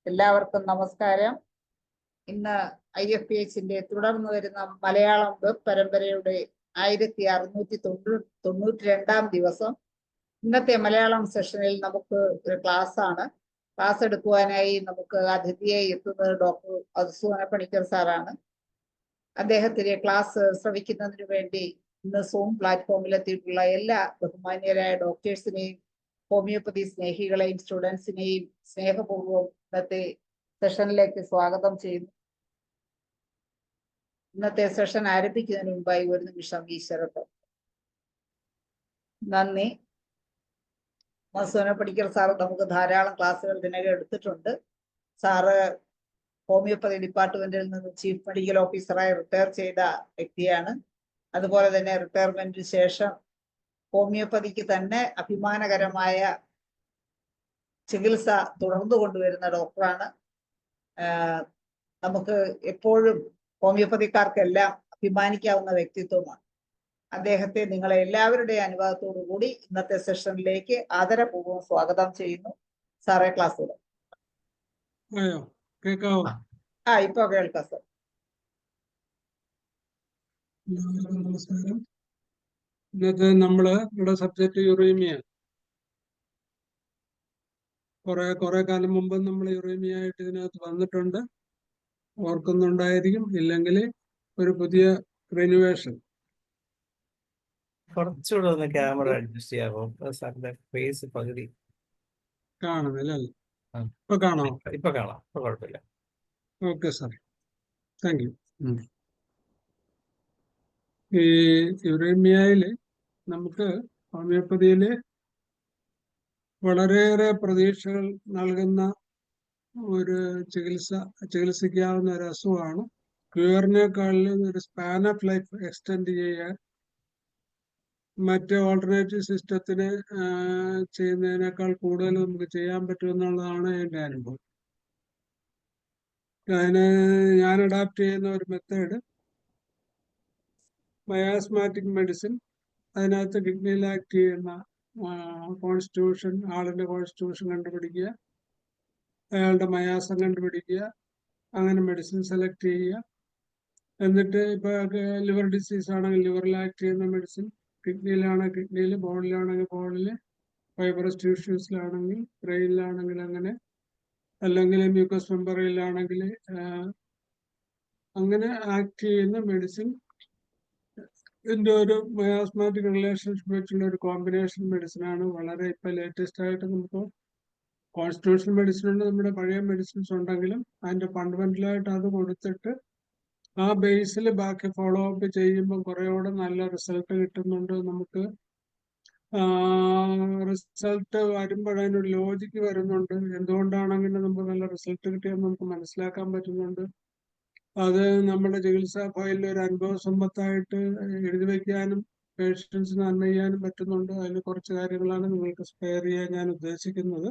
എല്ലാവർക്കും നമസ്കാരം. ഇന്ന് IFPHന്റെ തുടർന്ന് വരുന്ന മലയാളം വെബ് പരമ്പരയുടെ 1692 ദിവസം. ഇന്നത്തെ മലയാളം സെഷനിൽ നമുക്ക് ഒരു ക്ലാസ് ആണ്. ക്ലാസ് എടുക്കുവാനായി നമുക്ക് അതിഥിയായി എത്തുന്നത് ഡോക്ടർ മധുസൂദന പണിക്കർ സാറാണ്. അദ്ദേഹത്തിന്റെ ക്ലാസ് ശ്രവിക്കുന്നതിന് വേണ്ടി ഇന്ന് സൂം പ്ലാറ്റ്ഫോമിൽ എത്തിയിട്ടുള്ള എല്ലാ ബഹുമാന്യരായ ഡോക്ടേഴ്സിനെയും ഹോമിയോപ്പതി സ്നേഹികളെയും സ്റ്റുഡൻസിനെയും സ്നേഹപൂർവ്വം ഇന്നത്തെ സെഷനിലേക്ക് സ്വാഗതം ചെയ്യുന്നു. ഇന്നത്തെ സെഷൻ ആരംഭിക്കുന്നതിന് മുമ്പായി ഒരു നിമിഷം ഈശ്വരത്തെ നന്ദി. മധുസൂദന പണിക്കർ സാറ് നമുക്ക് ധാരാളം ക്ലാസ്സുകൾ ഇതിനകം എടുത്തിട്ടുണ്ട്. സാറ് ഹോമിയോപ്പതി ഡിപ്പാർട്ട്മെന്റിൽ നിന്ന് ചീഫ് മെഡിക്കൽ ഓഫീസറായി റിട്ടയർ ചെയ്ത വ്യക്തിയാണ്. അതുപോലെ തന്നെ റിട്ടയർമെന്റിന് ശേഷം ഹോമിയോപ്പതിക്ക് തന്നെ അഭിമാനകരമായ ചികിത്സ തുടർന്നു കൊണ്ടുവരുന്ന ഡോക്ടറാണ്. നമുക്ക് എപ്പോഴും ഹോമിയോപ്പതിക്കാർക്കെല്ലാം അഭിമാനിക്കാവുന്ന വ്യക്തിത്വമാണ്. അദ്ദേഹത്തെ നിങ്ങളെ എല്ലാവരുടെയും അനുവാദത്തോടു കൂടി ഇന്നത്തെ സെഷനിലേക്ക് ആദരപൂർവ്വം സ്വാഗതം ചെയ്യുന്നു. സാറേ, ക്ലാസ് ഇപ്പൊ കേൾക്കാം സാർ. നമസ്കാരം. ഇന്നത്തെ നമ്മുടെ സബ്ജക്ട് യുറേമിയ. കുറെ കാലം മുമ്പ് നമ്മൾ യുറേമിയ ആയിട്ട് ഇതിനകത്ത് വന്നിട്ടുണ്ട്, ഓർക്കുന്നുണ്ടായിരിക്കും. ഇല്ലെങ്കിൽ ഒരു പുതിയ റിനുവേഷൻ. കുറച്ചുകൂടെ ഒന്ന് ക്യാമറ അഡ്ജസ്റ്റ് ചെയ്യാമോ? സാറിന്റെ ഫേസ് പകുതി കാണുന്നില്ല. ഇപ്പൊ കാണാമോ? ഇപ്പൊ കാണാം, ഇപ്പൊ കുഴപ്പമില്ല. Okay sir, thank you. ഈ യുറേമിയയില് നമുക്ക് ഹോമിയോപ്പതിയില് വളരെയേറെ പ്രതീക്ഷകൾ നൽകുന്ന ഒരു ചികിത്സിക്കാവുന്ന ഒരു അസുഖമാണ്. ക്യൂറിനേക്കാളിലും ഒരു സ്പാൻ ഓഫ് ലൈഫ് എക്സ്റ്റെൻഡ് ചെയ്യാൻ മറ്റ് ഓൾട്ടർനേറ്റീവ് സിസ്റ്റത്തിന് ചെയ്യുന്നതിനേക്കാൾ കൂടുതൽ നമുക്ക് ചെയ്യാൻ പറ്റുമെന്നുള്ളതാണ് എൻ്റെ അനുഭവം. ഞാൻ അഡാപ്റ്റ് ചെയ്യുന്ന ഒരു മെത്തേഡ് മയാസ്മാറ്റിക് മെഡിസിൻ. അതിനകത്ത് കിഡ്നിയിൽ ആക്ട് ചെയ്യുന്ന കോൺസ്റ്റിറ്റ്യൂഷൻ, ആളിന്റെ കോൺസ്റ്റിറ്റ്യൂഷൻ കണ്ടുപിടിക്കുക, അയാളുടെ മയാസം കണ്ടുപിടിക്കുക, അങ്ങനെ മെഡിസിൻ സെലക്ട് ചെയ്യുക. എന്നിട്ട് ഇപ്പൊ ലിവർ ഡിസീസ് ആണെങ്കിൽ ലിവറിൽ ആക്ട് ചെയ്യുന്ന മെഡിസിൻ, കിഡ്നിയിലാണെങ്കിൽ കിഡ്നിയിൽ, ബോണിലാണെങ്കിൽ ബോണിൽ, ഫൈബ്രസ് ടിഷ്യൂസിലാണെങ്കിൽ, ബ്രെയിനിലാണെങ്കിൽ അങ്ങനെ, അല്ലെങ്കിൽ മ്യൂക്കസ് മെമ്പറയിലാണെങ്കിൽ അങ്ങനെ ആക്ട് ചെയ്യുന്ന മെഡിസിൻ. ഇതിന്റെ ഒരു മയാസ്മാറ്റിക് റിലേഷൻഷിപ്പ് വെച്ചുള്ള ഒരു കോമ്പിനേഷൻ മെഡിസിനാണ്. വളരെ ഇപ്പൊ ലേറ്റസ്റ്റ് ആയിട്ട് നമുക്ക് കോൺസ്റ്റിറ്റ്യൂഷണൽ മെഡിസിൻ ഉണ്ട്, നമ്മുടെ പഴയ മെഡിസിൻസ് ഉണ്ടെങ്കിലും അതിന്റെ ഫണ്ടമെന്റലായിട്ട് അത് കൊടുത്തിട്ട് ആ ബേസിൽ ബാക്കി ഫോളോ അപ്പ് ചെയ്യുമ്പോൾ കുറേയോടെ നല്ല റിസൾട്ട് കിട്ടുന്നുണ്ട്. നമുക്ക് റിസൾട്ട് വരുമ്പോഴതിനൊരു ലോജിക്ക് വരുന്നുണ്ട്. എന്തുകൊണ്ടാണെങ്കിലും നമുക്ക് നല്ല റിസൾട്ട് കിട്ടിയെന്ന് നമുക്ക് മനസ്സിലാക്കാൻ പറ്റുന്നുണ്ട്. അത് നമ്മുടെ ചികിത്സാ ഫയലിൽ ഒരു അനുഭവ സമ്പത്തായിട്ട് എഴുതി വയ്ക്കാനും പേഷ്യൻസിന് നന്മ ചെയ്യാനും പറ്റുന്നുണ്ട്. അതിൽ കുറച്ച് കാര്യങ്ങളാണ് നിങ്ങൾക്ക് സ്പെയർ ചെയ്യാൻ ഞാൻ ഉദ്ദേശിക്കുന്നത്.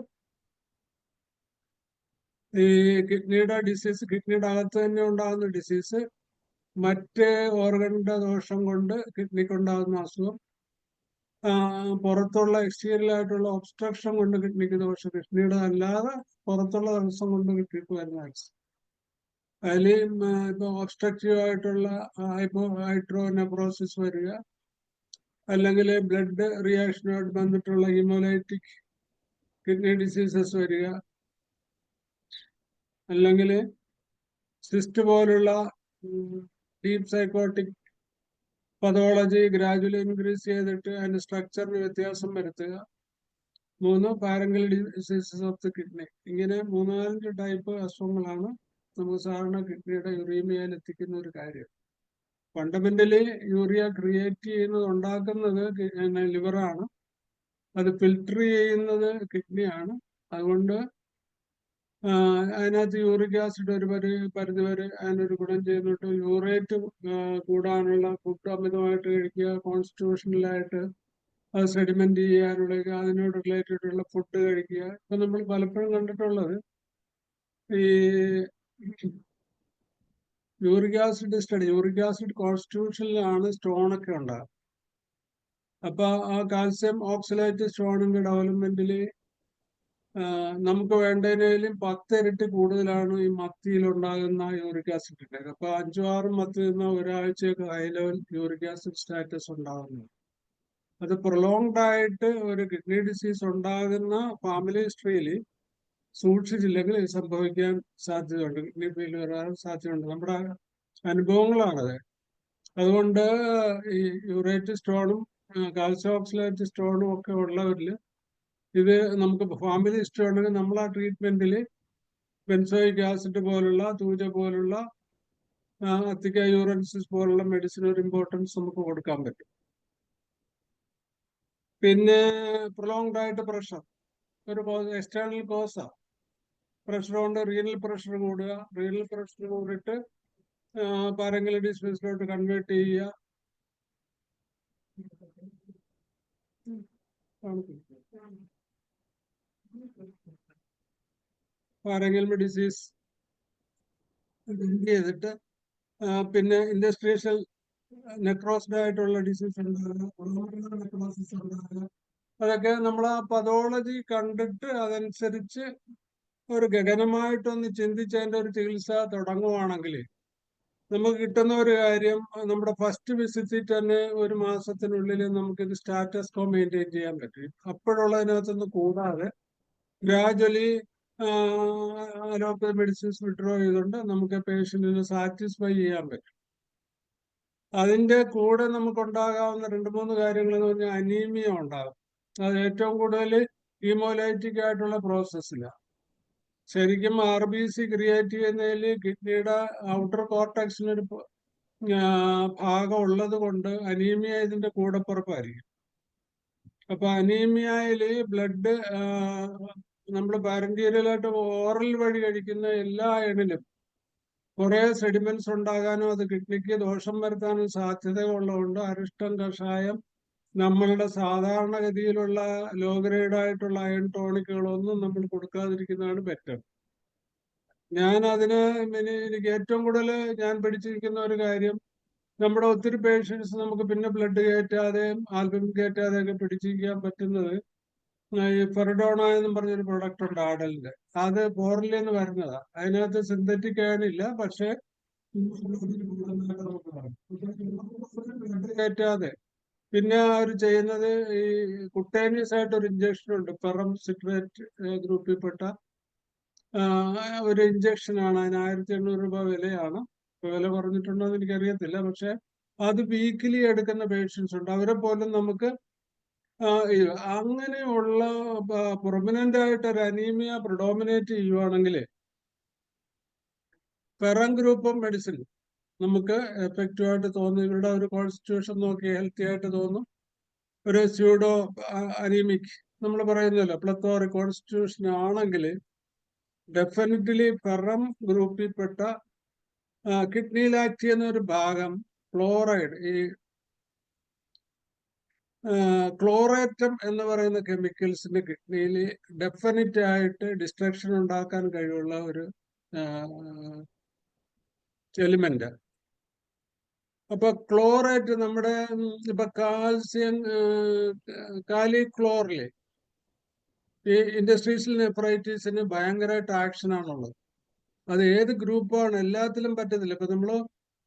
ഈ കിഡ്നിയുടെ ഡിസീസ്, കിഡ്നിയുടെ അകത്ത് തന്നെ ഉണ്ടാകുന്ന ഡിസീസ്, മറ്റ് ഓർഗന്റെ ദോഷം കൊണ്ട് കിഡ്നിക്ക് ഉണ്ടാകുന്ന അസുഖം, പുറത്തുള്ള എക്സ്റ്റീരിയലായിട്ടുള്ള ഒബ്സ്ട്രക്ഷൻ കൊണ്ട് കിഡ്നിക്ക് ദോഷം, കിഡ്നിയുടെ അല്ലാതെ പുറത്തുള്ള തടസ്സം കൊണ്ട് കിഡ്നിക്ക് വരുന്ന ആക്സിഡന്റ്. അതിൽ ഇപ്പൊ ഒബ്സ്ട്രക്റ്റീവ് ആയിട്ടുള്ള ഹൈഡ്രോനെഫ്രോസിസ് വരിക, അല്ലെങ്കിൽ ബ്ലഡ് റിയാക്ഷനുമായിട്ട് ബന്ധപ്പെട്ടുള്ള ഹീമോലൈറ്റിക് കിഡ്നി ഡിസീസസ് വരിക, അല്ലെങ്കിൽ സിസ്റ്റ് പോലുള്ള deep psychotic pathology gradually increase ചെയ്തിട്ട് അതിന്റെ സ്ട്രക്ചറിന് വ്യത്യാസം വരുത്തുക. 3 പാരങ്കൽ ഡിസീസസ് ഓഫ് ദി കിഡ്നി. ഇങ്ങനെ 3-4 ടൈപ്പ് അസുഖങ്ങളാണ് നമുക്ക് സാധാരണ കിഡ്നിയുടെ യുറീമിയയിൽ എത്തിക്കുന്ന ഒരു കാര്യം. ഫണ്ടമെന്റലി യൂറിയ ക്രിയേറ്റ് ചെയ്യുന്നത്, ഉണ്ടാക്കുന്നത് ലിവറാണ്. അത് ഫിൽട്ടർ ചെയ്യുന്നത് കിഡ്നിയാണ്. അതുകൊണ്ട് അതിനകത്ത് യൂറിക് ആസിഡ് ഒരു പരിധി വരെ അതിനൊരു ഗുണം ചെയ്യുന്നുണ്ട്. യൂറേറ്റ് കൂടാനുള്ള ഫുഡ് അമിതമായിട്ട് കഴിക്കുക, കോൺസ്റ്റിറ്റ്യൂഷണലായിട്ട് അത് സെഡിമെന്റ് ചെയ്യാനുള്ള അതിനോട് റിലേറ്റഡ് ഉള്ള ഫുഡ് കഴിക്കുക. ഇപ്പൊ നമ്മൾ പലപ്പോഴും കണ്ടിട്ടുള്ളത് ഈ uric acid study, uric acid കോൺസ്റ്റിറ്റ്യൂഷനിലാണ് സ്റ്റോണൊക്കെ ഉണ്ടാകും. അപ്പൊ ആ കാൽസ്യം ഓക്സലേറ്റ് സ്റ്റോണിന്റെ ഡെവലപ്മെന്റിൽ നമുക്ക് വേണ്ടതിനേലും 10 ഇരട്ടി കൂടുതലാണ് ഈ മത്തിയിൽ ഉണ്ടാകുന്ന യൂറിക് ആസിഡിന്റെ. അപ്പൊ 5-6 മത്തി നിന്ന് ഒരാഴ്ചയൊക്കെ high level uric acid status ഉണ്ടാകുന്നു. അത് പ്രൊലോങ്ഡ് ആയിട്ട് ഒരു കിഡ്നി ഡിസീസ് ഉണ്ടാകുന്ന ഫാമിലി ഹിസ്റ്ററിയിൽ സൂക്ഷിച്ചില്ലെങ്കിൽ ഇത് സംഭവിക്കാൻ സാധ്യതയുണ്ട്. കിഡ്നി ഫെയിലിയർ വരാൻ സാധ്യതയുണ്ട്. നമ്മുടെ അനുഭവങ്ങളാണത്. അതുകൊണ്ട് ഈ യൂറേറ്റ് സ്റ്റോണും കാൽസ്യം ഓക്സലേറ്റ് സ്റ്റോണും ഒക്കെ ഉള്ളവരിൽ ഇത് നമുക്ക് ഫാമിലി ഹിസ്റ്ററി ഉണ്ടെങ്കിൽ നമ്മൾ ആ ട്രീറ്റ്മെന്റിൽ ബെൻസോയിക് ആസിഡ് പോലുള്ള തൂജ പോലുള്ള അത്തിക്ക യൂറൻസിസ് പോലുള്ള മെഡിസിൻ ഒരു ഇമ്പോർട്ടൻസ് നമുക്ക് കൊടുക്കാൻ പറ്റും. പിന്നെ പ്രൊലോങ്ഡ് ആയിട്ട് പ്രഷർ ഒരു എക്സ്റ്റേണൽ കോസാ. പ്രഷർ കൊണ്ട് റീനൽ പ്രഷർ കൂടുക. റീനൽ പ്രഷർ കൂടിയിട്ട് പാരങ്കൽ ഡിസ്മിസിലോട്ട് കൺവേർട്ട് ചെയ്യുക. പാരങ്കൽ ഡിസീസ് ചെയ്തിട്ട് പിന്നെ ഇൻഡസ്ട്രിയൽ നെക്രോസ്ഡ് ആയിട്ടുള്ള ഡിസീസ് ഉണ്ടാകുക, നെക്രോസിസ് ഉണ്ടാകുക. അതൊക്കെ നമ്മൾ ആ പതോളജി കണ്ടിട്ട് അതനുസരിച്ച് ഒരു ഗഗനമായിട്ടൊന്ന് ചിന്തിച്ച് അതിൻ്റെ ഒരു ചികിത്സ തുടങ്ങുവാണെങ്കിൽ നമുക്ക് കിട്ടുന്ന ഒരു കാര്യം, നമ്മുടെ ഫസ്റ്റ് വിസിറ്റിൽ തന്നെ 1 മാസത്തിനുള്ളിൽ നമുക്കിത് സ്റ്റാറ്റസ് കോ മെയിൻറ്റെയിൻ ചെയ്യാൻ പറ്റും. അപ്പോഴുള്ളതിനകത്തൊന്നും കൂടാതെ ഗ്രാജുവലി അലോപ്പതി മെഡിസിൻസ് വിഡ്രോ ചെയ്തുകൊണ്ട് നമുക്ക് പേഷ്യന്റിനെ സാറ്റിസ്ഫൈ ചെയ്യാൻ പറ്റും. അതിന്റെ കൂടെ നമുക്കുണ്ടാകാവുന്ന 2-3 കാര്യങ്ങൾ എന്ന് പറഞ്ഞാൽ അനീമിയ ഉണ്ടാകും. അത് ഏറ്റവും കൂടുതൽ ഹീമോലൈറ്റിക് ആയിട്ടുള്ള പ്രോസസ്സിലാണ്. ശരിക്കും RBC ക്രിയേറ്റ് ചെയ്യുന്നതിൽ കിഡ്നിയുടെ ഔട്ടർ കോർട്ടക്സിനൊരു ഭാഗം ഉള്ളത് കൊണ്ട് അനീമിയ ഇതിന്റെ കൂടപ്പുറപ്പായിരിക്കും. അപ്പൊ അനീമിയയില് ബ്ലഡ് നമ്മൾ പാരന്റീരിയലായിട്ട് ഓറൽ വഴി കഴിക്കുന്ന എല്ലാ അയണിലും കുറെ സെഡിമെന്റ്സ് ഉണ്ടാകാനും അത് കിഡ്നിക്ക് ദോഷം വരുത്താനും സാധ്യതയുള്ളതുകൊണ്ട് അരിഷ്ടം കഷായം നമ്മളുടെ സാധാരണഗതിയിലുള്ള ലോ ഗ്രേഡ് ആയിട്ടുള്ള അയൺ ടോണിക്കുകളൊന്നും നമ്മൾ കൊടുക്കാതിരിക്കുന്നതാണ് ബെറ്റർ. എനിക്ക് ഏറ്റവും കൂടുതൽ ഞാൻ പഠിച്ചിരിക്കുന്ന ഒരു കാര്യം, നമ്മുടെ ഒത്തിരി പേഷ്യൻസ് നമുക്ക് പിന്നെ ബ്ലഡ് കയറ്റാതെയും ആൽബമിൻ കയറ്റാതെയൊക്കെ പിടിച്ചിരിക്കാൻ പറ്റുന്നത് ഈ ഫെറഡോണ എന്നും പറഞ്ഞൊരു പ്രൊഡക്റ്റ് ഉണ്ട് ആഡലിന്റെ. അത് പോറലിൽ നിന്ന് വരുന്നതാ. അതിനകത്ത് സിന്തറ്റിക് അയണില്ല, പക്ഷെ കയറ്റാതെ പിന്നെ അവർ ചെയ്യുന്നത് ഈ കുട്ടേനിയസ് ആയിട്ട് ഒരു ഇഞ്ചക്ഷൻ ഉണ്ട്, പെറം സിട്രേറ്റ് ഗ്രൂപ്പിൽപ്പെട്ട ഒരു ഇഞ്ചക്ഷനാണ്. അതിന് 1800 രൂപ വിലയാണ്. വില കുറഞ്ഞിട്ടുണ്ടോ എന്ന് എനിക്കറിയത്തില്ല. പക്ഷെ അത് വീക്കിലി എടുക്കുന്ന പേഷ്യൻസ് ഉണ്ട്. അവരെ പോലും നമുക്ക് അങ്ങനെയുള്ള പ്രൊമിനന്റ് ആയിട്ട് ഒരു അനീമിയ പ്രിഡോമിനേറ്റ് ചെയ്യുവാണെങ്കിൽ പെറം ഗ്രൂപ്പ് ഓഫ് മെഡിസിൻ നമുക്ക് എഫക്റ്റീവ് ആയിട്ട് തോന്നും. ഇവരുടെ ഒരു കോൺസ്റ്റിറ്റ്യൂഷൻ നോക്കി ഹെൽത്തി ആയിട്ട് തോന്നും. ഒരു സ്യൂഡോ അനീമിക് നമ്മൾ പറയുന്നല്ലോ പ്ലത്തോറിക് കോൺസ്റ്റിറ്റ്യൂഷൻ ആണെങ്കിൽ ഡെഫിനറ്റ്ലി പെറം ഗ്രൂപ്പിൽപ്പെട്ട കിഡ്നിയിൽ ആക്ട് ചെയ്യുന്ന ഒരു ഭാഗം ക്ലോറൈഡ്, ഈ ക്ലോറേറ്റം എന്ന് പറയുന്ന കെമിക്കൽസിന്റെ കിഡ്നിയിൽ ഡെഫിനറ്റ് ആയിട്ട് ഡിസ്ട്രക്ഷൻ ഉണ്ടാക്കാൻ കഴിവുള്ള ഒരു എലിമെന്റ്. അപ്പൊ ക്ലോറേറ്റ് നമ്മുടെ ഇപ്പൊ കാൽസ്യം കാലിക്ലോറിലെ ഈ ഇൻഡസ്ട്രീസിൽ നെഫ്രൈറ്റീസിന് ഭയങ്കരമായിട്ട് ആക്ഷൻ ആണുള്ളത്. അത് ഏത് ഗ്രൂപ്പാണ്, എല്ലാത്തിലും പറ്റത്തില്ല. ഇപ്പൊ നമ്മള്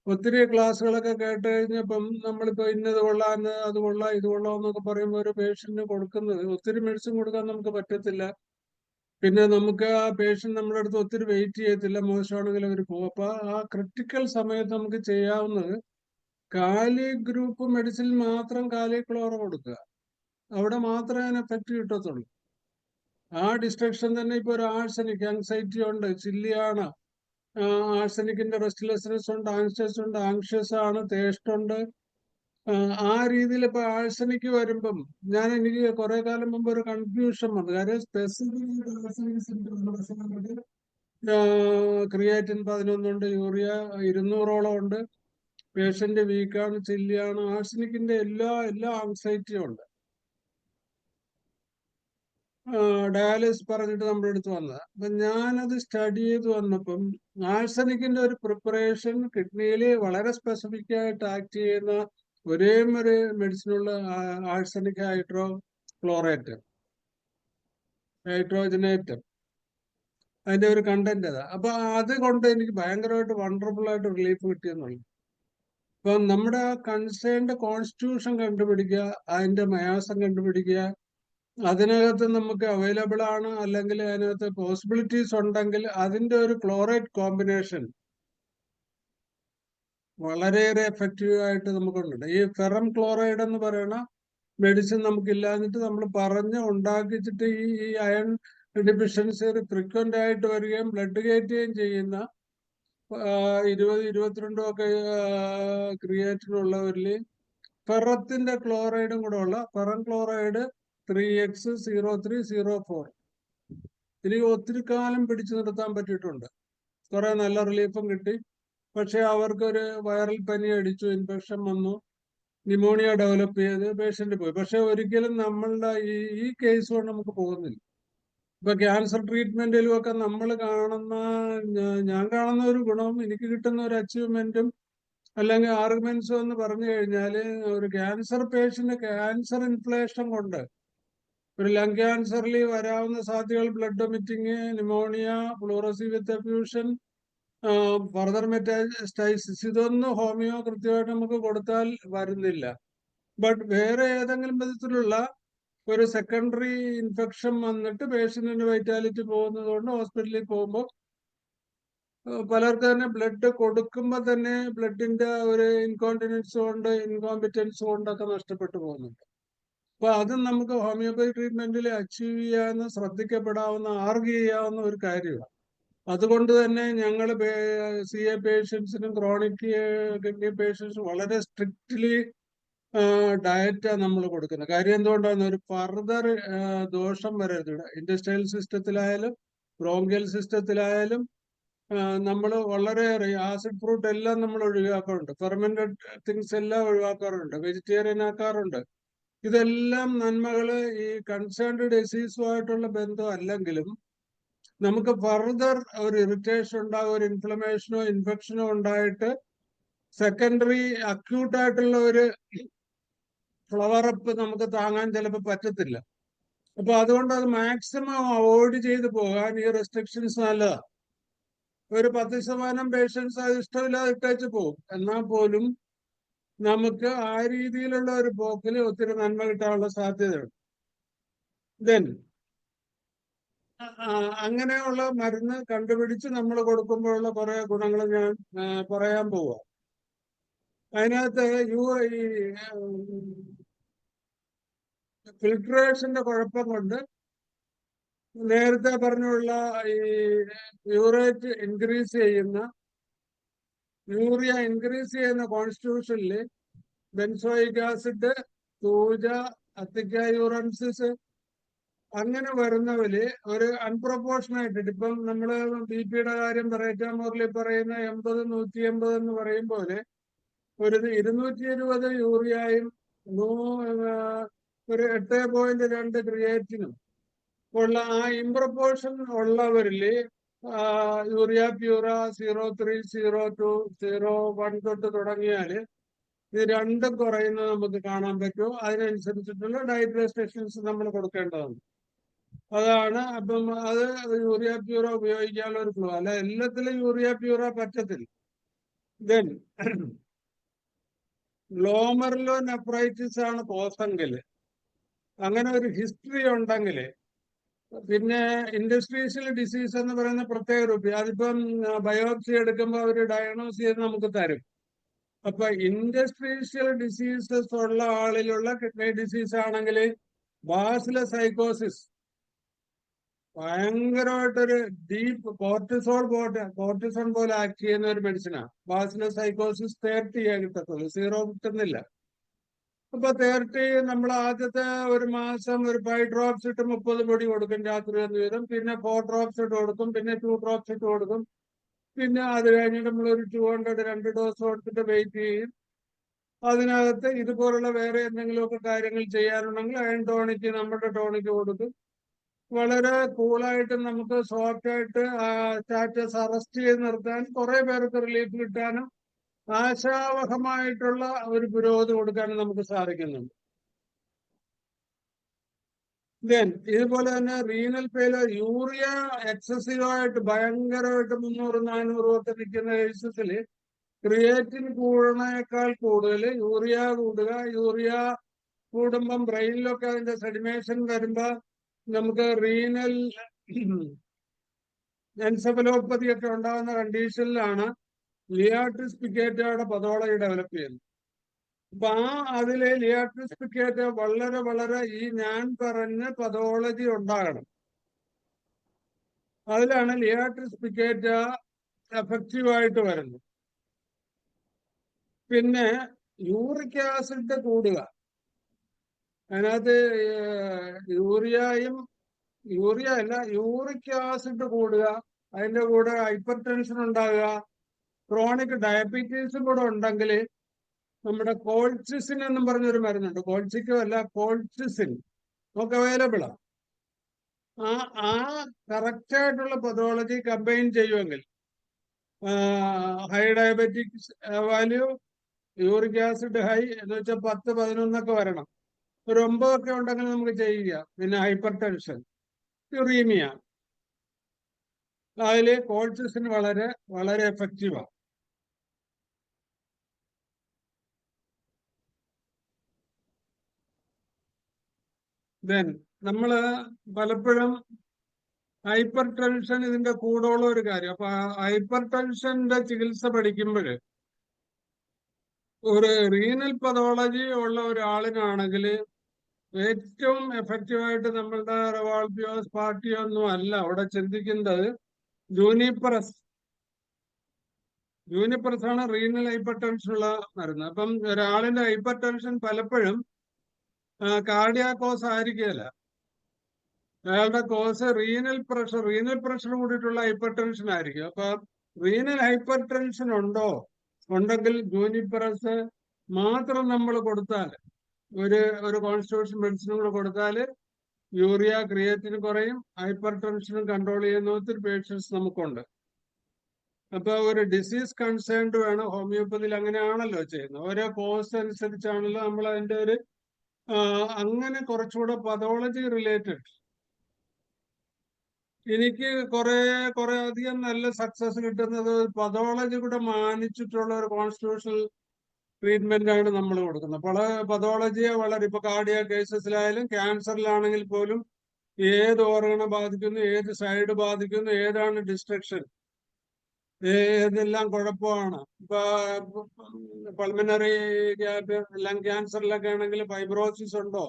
ഒത്തിരി ക്ലാസ്സുകളൊക്കെ കേട്ട് കഴിഞ്ഞപ്പം നമ്മളിപ്പോ ഇന്നത് കൊള്ളാം അത് കൊള്ളാം ഇത് കൊള്ളാം എന്നൊക്കെ പറയുമ്പോൾ ഒരു പേഷ്യന്റിന് കൊടുക്കുന്നത് ഒത്തിരി മെഡിസിൻ കൊടുക്കാൻ നമുക്ക് പറ്റത്തില്ല. പിന്നെ നമുക്ക് ആ പേഷ്യന്റ് നമ്മുടെ അടുത്ത് ഒത്തിരി വെയിറ്റ് ചെയ്യത്തില്ല, മോശമാണെങ്കിൽ അവർ പോകും. അപ്പൊ ആ ക്രിട്ടിക്കൽ സമയത്ത് നമുക്ക് ചെയ്യാവുന്നത് കാലി ഗ്രൂപ്പ് മെഡിസിൻ മാത്രം കാലിക്ലോറ കൊടുക്കുക. അവിടെ മാത്രമേ അതിന് എഫക്റ്റ് കിട്ടത്തുള്ളൂ. ആ ഡിസ്ട്രക്ഷൻ തന്നെ ഇപ്പൊ ഒരു ആഴ്സനിക് ആങ്സൈറ്റി ഉണ്ട്, ചില്ലിയാണ്, ആഴ്സനിക്കിന്റെ റെസ്റ്റ്ലെസ്നെസ് ഉണ്ട്, ആങ്ഷ്യസ് ആണ്, തേഷ്ടുണ്ട്. ആ രീതിയിൽ ഇപ്പൊ ആഴ്സനിക്ക് വരുമ്പം എനിക്ക് കുറെ കാലം മുമ്പ് ഒരു കൺഫ്യൂഷൻ വന്നു. കാര്യം സ്പെസിഫിക് ക്രിയാറ്റിൻ 11 ഉണ്ട്, യൂറിയ 200ഓളം ഉണ്ട്, പേഷ്യന്റ് വീക്കാണ്, ചില്ലിയാണ്, ആഴ്സനിക്കിന്റെ എല്ലാ ആങ്സൈറ്റിയും ഉണ്ട്. ഡയാലിസിസ് പറഞ്ഞിട്ട് നമ്മുടെ അടുത്ത് വന്നത്. അപ്പൊ ഞാനത് സ്റ്റഡി ചെയ്ത് വന്നപ്പം ആഴ്സനിക്കിന്റെ ഒരു പ്രിപ്പറേഷൻ കിഡ്നിയിൽ വളരെ സ്പെസിഫിക് ആയിട്ട് ആക്ട് ചെയ്യുന്ന ഒരേ ഒരു മെഡിസിനുള്ള ആഴ്സനിക് ഹൈഡ്രോ ക്ലോറേറ്റ്. നൈട്രോജനേറ്റ്, അതിന്റെ ഒരു കണ്ടന്റ് അതാ. അപ്പൊ അതുകൊണ്ട് എനിക്ക് ഭയങ്കരമായിട്ട് വണ്ടർഫുൾ ആയിട്ട് റിലീഫ് കിട്ടിയെന്നുള്ളു. അപ്പൊ നമ്മുടെ കൺസേൺഡ് കോൺസ്റ്റിറ്റ്യൂഷൻ കണ്ടുപിടിക്കുക, അതിന്റെ മയാസം കണ്ടുപിടിക്കുക, അതിനകത്ത് നമുക്ക് അവൈലബിൾ ആണ് അല്ലെങ്കിൽ അതിനകത്ത് പോസിബിലിറ്റീസ് ഉണ്ടെങ്കിൽ അതിന്റെ ഒരു ക്ലോറൈഡ് കോമ്പിനേഷൻ വളരെയേറെ എഫക്റ്റീവ് ആയിട്ട് നമുക്കുണ്ട്. ഈ ഫെറം ക്ലോറൈഡ് എന്ന് പറയുന്ന മെഡിസിൻ നമുക്കില്ലാഞ്ഞിട്ട് നമ്മൾ പറഞ്ഞ് ഉണ്ടാക്കിച്ചിട്ട് ഈ അയൺ ഡെഫിഷ്യൻസി ഫ്രീക്വന്റ് ആയിട്ട് വരികയും ബ്ലഡ് കയറ്റുകയും ചെയ്യുന്ന 20-22 ഒക്കെ ക്രിയേറ്റിനുള്ളവരിൽ ഫെറത്തിന്റെ ക്ലോറൈഡും കൂടെ ഉള്ള ഫെറം ക്ലോറൈഡ് 3x0304 എനിക്ക് ഒത്തിരി കാലം പിടിച്ചു നിർത്താൻ പറ്റിയിട്ടുണ്ട്. കുറെ നല്ല റിലീഫും കിട്ടി. പക്ഷെ അവർക്കൊരു വൈറൽ പനി അടിച്ചു, ഇൻഫെക്ഷൻ വന്നു, ന്യൂമോണിയ ഡെവലപ്പ് ചെയ്ത് പേഷ്യന്റ് പോയി. പക്ഷെ ഒരിക്കലും നമ്മളുടെ ഈ കേസ് കൊണ്ട് നമുക്ക് പോകുന്നില്ല. ഇപ്പൊ ക്യാൻസർ ട്രീറ്റ്മെന്റിലും ഒക്കെ നമ്മൾ കാണുന്ന ഞാൻ കാണുന്ന ഒരു ഗുണവും എനിക്ക് കിട്ടുന്ന ഒരു അച്ചീവ്മെന്റും അല്ലെങ്കിൽ ആർഗ്യുമെന്റ്സും എന്ന് പറഞ്ഞു കഴിഞ്ഞാല് ഒരു ക്യാൻസർ പേഷ്യന്റ് ക്യാൻസർ ഇൻഫ്ലേഷൻ കൊണ്ട് ഒരു ലങ് ക്യാൻസറിൽ വരാവുന്ന സാധ്യതകൾ ബ്ലഡ് വൊമിറ്റിങ്, ന്യൂമോണിയ, ഫ്ലൂറസി വിത്ത് എഫ്യൂഷൻ, ഫർദർ മെറ്റാസ്റ്റൈസിസ്, ഇതൊന്നും ഹോമിയോ കൃത്യമായിട്ട് നമുക്ക് കൊടുത്താൽ വരുന്നില്ല. ബട്ട് വേറെ ഏതെങ്കിലും വിധത്തിലുള്ള ഒരു സെക്കൻഡറി ഇൻഫെക്ഷൻ വന്നിട്ട് പേഷ്യന്റിന് വൈറ്റാലിറ്റി പോകുന്നത് കൊണ്ട് ഹോസ്പിറ്റലിൽ പോകുമ്പോൾ പലർക്ക് തന്നെ ബ്ലഡ് കൊടുക്കുമ്പോൾ തന്നെ ബ്ലഡിന്റെ ഒരു ഇൻകോണ്ടിനൻസ് കൊണ്ട് ഇൻകോമ്പിറ്റൻസ് കൊണ്ടൊക്കെ നഷ്ടപ്പെട്ടു പോകുന്നുണ്ട്. അപ്പൊ അതും നമുക്ക് ഹോമിയോപ്പതി ട്രീറ്റ്മെന്റിൽ അച്ചീവ് ചെയ്യാവുന്ന, ശ്രദ്ധിക്കപ്പെടാവുന്ന, ആർഗ്യൂ ചെയ്യാവുന്ന ഒരു കാര്യമാണ്. അതുകൊണ്ട് തന്നെ ഞങ്ങൾ CA പേഷ്യൻസിനും ക്രോണിക് കിഡ്നി പേഷ്യൻസിനും വളരെ സ്ട്രിക്റ്റ്ലി ഡയറ്റാണ് നമ്മൾ കൊടുക്കുന്നത്. കാര്യം എന്തുകൊണ്ടാണ്, ഒരു ഫർദർ ദോഷം വരരുത്. ഇൻഡസ്ട്രിയൽ സിസ്റ്റത്തിലായാലും ബ്രോങ്കിയൽ സിസ്റ്റത്തിലായാലും നമ്മൾ വളരെയേറെ ആസിഡ് ഫ്രൂട്ട് എല്ലാം നമ്മൾ ഒഴിവാക്കാറുണ്ട്, ഫെർമെന്റഡ് തിങ്സ് എല്ലാം ഒഴിവാക്കാറുണ്ട്, വെജിറ്റേറിയൻ ആക്കാറുണ്ട്. ഇതെല്ലാം നന്മകള് ഈ കൺസേൺഡ് ഡിസീസുമായിട്ടുള്ള ബന്ധം അല്ലെങ്കിലും നമുക്ക് ഫർദർ ഒരു ഇറിറ്റേഷൻ ഉണ്ടാകും, ഒരു ഇൻഫ്ലമേഷനോ ഇൻഫെക്ഷനോ ഉണ്ടായിട്ട് സെക്കൻഡറി അക്യൂട്ടായിട്ടുള്ള ഒരു ഫ്ലവർ അപ്പ് നമുക്ക് താങ്ങാൻ ചിലപ്പോൾ പറ്റത്തില്ല. അപ്പൊ അതുകൊണ്ട് അത് മാക്സിമം അവോയ്ഡ് ചെയ്ത് പോകാൻ ഈ റെസ്ട്രിക്ഷൻസ് നല്ലതാണ്. ഒരു 10% പേഷ്യൻസ് അത് ഇഷ്ടമില്ലാതെ ഇട്ടേച്ച് പോകും. എന്നാൽ പോലും നമുക്ക് ആ രീതിയിലുള്ള ഒരു പോക്കിൽ ഒത്തിരി നന്മ കിട്ടാനുള്ള സാധ്യതയുണ്ട്. ദെൻ അങ്ങനെയുള്ള മരുന്ന് കണ്ടുപിടിച്ച് നമ്മൾ കൊടുക്കുമ്പോഴുള്ള കുറെ ഗുണങ്ങൾ ഞാൻ പറയാൻ പോവുക. അതിനകത്ത് ഈ ഫിൽട്രേഷന്റെ കുഴപ്പം കൊണ്ട് നേരത്തെ പറഞ്ഞുള്ള ഈ യൂറിയ ഇൻക്രീസ് ചെയ്യുന്ന കോൺസ്റ്റിറ്റ്യൂഷനിൽ ബെൻസോയിക് ആസിഡ്, തൂജ, അത്തിക്ക യൂറൻസിസ് അങ്ങനെ വരുന്നവര് ഒരു അൺപ്രൊപ്പോർഷനായിട്ട്, ഇപ്പം നമ്മള് BP കാര്യം പറയറ്റാമോറിൽ പറയുന്ന 80-180 എന്ന് പറയും പോലെ ഒരു 220 യൂറിയയും ഒരു 8.2 ക്രിയേറ്റിനും ഉള്ള ആ ഇംപ്രൊപ്പോർഷൻ ഉള്ളവരില് യൂറിയ പ്യൂറ 03, 02, 01 തൊട്ട് തുടങ്ങിയാല് ഇത് രണ്ടും കുറയുന്നത് നമുക്ക് കാണാൻ പറ്റും. അതിനനുസരിച്ചിട്ടുള്ള ഡയറ്റ് റെസ്ട്രിക്ഷൻസ് നമ്മൾ കൊടുക്കേണ്ടതാണ്. അതാണ്. അപ്പം അത് യൂറിയ പ്യൂറ ഉപയോഗിക്കാനുള്ള ഒരു ഫ്ലോ അല്ല, എല്ലാത്തിലും യൂറിയ പ്യൂറ പറ്റത്തില്ല. ദെൻ ഗ്ലോമർലോ നെഫ്രൈറ്റിസ് ആണ് കോസെങ്കിൽ, അങ്ങനെ ഒരു ഹിസ്റ്ററി ഉണ്ടെങ്കിൽ, പിന്നെ ഇൻഡസ്ട്രീഷ്യൽ ഡിസീസ് എന്ന് പറയുന്ന പ്രത്യേക ഗ്രൂപ്പ്, അതിപ്പം ബയോപ്സി എടുക്കുമ്പോൾ അവർ ഡയഗ്നോസ് ചെയ്ത് നമുക്ക് തരും. അപ്പൊ ഇൻഡസ്ട്രീഷ്യൽ ഡിസീസസ് ഉള്ള ആളിലുള്ള കിഡ്നി ഡിസീസ് ആണെങ്കിൽ ബാസിലോസൈക്കോസിസ് ഭയങ്കരമായിട്ടൊരു ഡീപ്പ് കോർട്ടിസോൺ പോലെ ആക്ട് ചെയ്യുന്ന ഒരു മെഡിസിനാണ്. ബാസിലോസൈക്കോസിസ് 30 കിട്ടത്തുള്ളൂ, 0 കിട്ടുന്നില്ല. അപ്പൊ 30 നമ്മൾ ആദ്യത്തെ ഒരു മാസം ഒരു 5 ഡ്രോപ്സ് ഇട്ട് 30 പൊടി കൊടുക്കും രാത്രി 1 വീതം, പിന്നെ 4 ഡ്രോപ്സ് ഇട്ട് കൊടുക്കും, പിന്നെ 2 ഡ്രോപ്സ് ഇട്ട് കൊടുക്കും, പിന്നെ അത് കഴിഞ്ഞിട്ട് നമ്മളൊരു 200 2 ഡോസ് കൊടുത്തിട്ട് വെയിറ്റ് ചെയ്യും. അതിനകത്ത് ഇതുപോലുള്ള വേറെ എന്തെങ്കിലുമൊക്കെ കാര്യങ്ങൾ ചെയ്യാനുണ്ടെങ്കിൽ അയൺ ടോണിക്ക്, നമ്മുടെ ടോണിക്ക് കൊടുക്കും. വളരെ കൂളായിട്ട് നമുക്ക് സോഫ്റ്റ് ആയിട്ട് സ്റ്റാറ്റസ് അറസ്റ്റ് ചെയ്ത് നിർത്താൻ, കുറെ പേർക്ക് റിലീഫ് കിട്ടാനും ആശാവഹമായിട്ടുള്ള ഒരു പുരോഗതി കൊടുക്കാനും നമുക്ക് സാധിക്കുന്നുണ്ട്. ദെൻ ഇതുപോലെ തന്നെ റീനൽ ഫെയിലർ, യൂറിയ എക്സസീവ് ആയിട്ട് ഭയങ്കരമായിട്ട് 300-400 ഒക്കെ നിൽക്കുന്ന കേസസിൽ ക്രിയേറ്റിൻ കൂടുന്നതിനേക്കാൾ കൂടുതൽ യൂറിയ കൂടുക. യൂറിയ കൂടുമ്പം ബ്രെയിനിലൊക്കെ അതിന്റെ സെഡിമേഷൻ വരുമ്പോ നമുക്ക് റീനൽ എൻസെഫലോപ്പതി ഒക്കെ ഉണ്ടാകുന്ന കണ്ടീഷനിലാണ് ലിയാട്രിസ് പിക്കേറ്റയുടെ പതോളജി ഡെവലപ്പ് ചെയ്യുന്നത്. അപ്പൊ അതിലെ ലിയാട്രിസ് പിക്കേറ്റ വളരെ വളരെ ഈ ഞാൻ പറഞ്ഞ പതോളജി ഉണ്ടാകണം. അതിലാണ് ലിയാട്രിസ് പിക്കേറ്റ എഫക്റ്റീവായിട്ട് വരുന്നത്. പിന്നെ യൂറിക് ആസിഡ് കൂടുക, അതിനകത്ത് യൂറിയ അല്ല യൂറിക് ആസിഡ് കൂടുക, അതിന്റെ കൂടെ ഹൈപ്പർ ടെൻഷൻ ഉണ്ടാകുക, ക്രോണിക് ഡയബറ്റീസും കൂടെ ഉണ്ടെങ്കിൽ നമ്മുടെ കോൾസിസിൻ എന്നും പറഞ്ഞൊരു മരുന്നുണ്ട്. കോൾസിക്കോ അല്ല, കോൾസിസിൻ നമുക്ക് അവൈലബിളാണ്. ആ കറക്റ്റ് ആയിട്ടുള്ള പതോളജി കമ്പൈൻ ചെയ്യുമെങ്കിൽ high diabetic value, uric acid high എന്ന് വെച്ചാൽ 10-11 വരണം. ഒരു 9 ഉണ്ടെങ്കിൽ നമുക്ക് ചെയ്യുക. പിന്നെ ഹൈപ്പർ ടെൻഷൻ, യുറീമിയ, അതിൽ കോൾസിസിൻ വളരെ വളരെ എഫക്റ്റീവാണ്. ദെൻ നമ്മള് പലപ്പോഴും ഹൈപ്പർ ടെൻഷൻ ഇതിന്റെ കൂടെയുള്ള ഒരു കാര്യം. അപ്പൊ ഹൈപ്പർ ടെൻഷന്റെ ചികിത്സ പഠിക്കുമ്പോൾ ഒരു റീനൽ പതോളജി ഉള്ള ഒരാളിനാണെങ്കിൽ ഏറ്റവും എഫക്റ്റീവായിട്ട് നമ്മളുടെ റെവാൾപ്പിയോ സ്പാർട്ടിയോ ഒന്നും അല്ല അവിടെ ചിന്തിക്കുന്നത്. ജൂനിപ്പറസ് ആണ് റീനൽ ഹൈപ്പർ ടെൻഷനുള്ള മരുന്ന്. അപ്പം ഒരാളിന്റെ ഹൈപ്പർ ടെൻഷൻ പലപ്പോഴും കാർഡിയാക് കോസ് ആയിരിക്കില്ല. അയാളുടെ കോസ് റീനൽ പ്രഷർ കൂടിയിട്ടുള്ള ഹൈപ്പർ ടെൻഷൻ ആയിരിക്കും. അപ്പൊ റീനൽ ഹൈപ്പർ ടെൻഷൻ ഉണ്ടെങ്കിൽ ജൂനിപ്പറസ് മാത്രം നമ്മൾ കൊടുത്താൽ, ഒരു കോൺസ്റ്റിറ്റ്യൂഷൻ മെഡിസിനും കൂടെ കൊടുത്താൽ യൂറിയ ക്രിയേറ്റിൻ കുറയും, ഹൈപ്പർ ടെൻഷനും കൺട്രോൾ ചെയ്യുന്ന ഒത്തിരി പേഷ്യൻസ് നമുക്കുണ്ട്. അപ്പൊ ഒരു ഡിസീസ് കൺസേൺഡ് വേണം. ഹോമിയോപ്പതിയിൽ അങ്ങനെയാണല്ലോ ചെയ്യുന്നത്. ഓരോ കോഴ്സ് അനുസരിച്ചാണല്ലോ നമ്മൾ അതിന്റെ ഒരു അങ്ങനെ കുറച്ചുകൂടെ പതോളജി റിലേറ്റഡ്. എനിക്ക് കുറെ അധികം നല്ല സക്സസ് കിട്ടുന്നത് പതോളജി കൂടെ മാനിച്ചിട്ടുള്ള ഒരു കോൺസ്റ്റിറ്റ്യൂഷണൽ ട്രീറ്റ്മെന്റ് ആണ് നമ്മൾ കൊടുക്കുന്നത്. പതോളജിയെ വളരെ, ഇപ്പൊ കാർഡിയ കേസസിലായാലും ക്യാൻസറിലാണെങ്കിൽ പോലും ഏത് ഓർഗനെ ബാധിക്കുന്നു, ഏത് സൈഡ് ബാധിക്കുന്നു, ഏതാണ് ഡിസ്ട്രക്ഷൻ, ഏതെല്ലാം കുഴപ്പമാണ്. ഇപ്പൊ പൾമിനറി ലങ് ക്യാൻസറിലൊക്കെ ആണെങ്കിൽ ഫൈബ്രോസിസ് ഉണ്ടോ,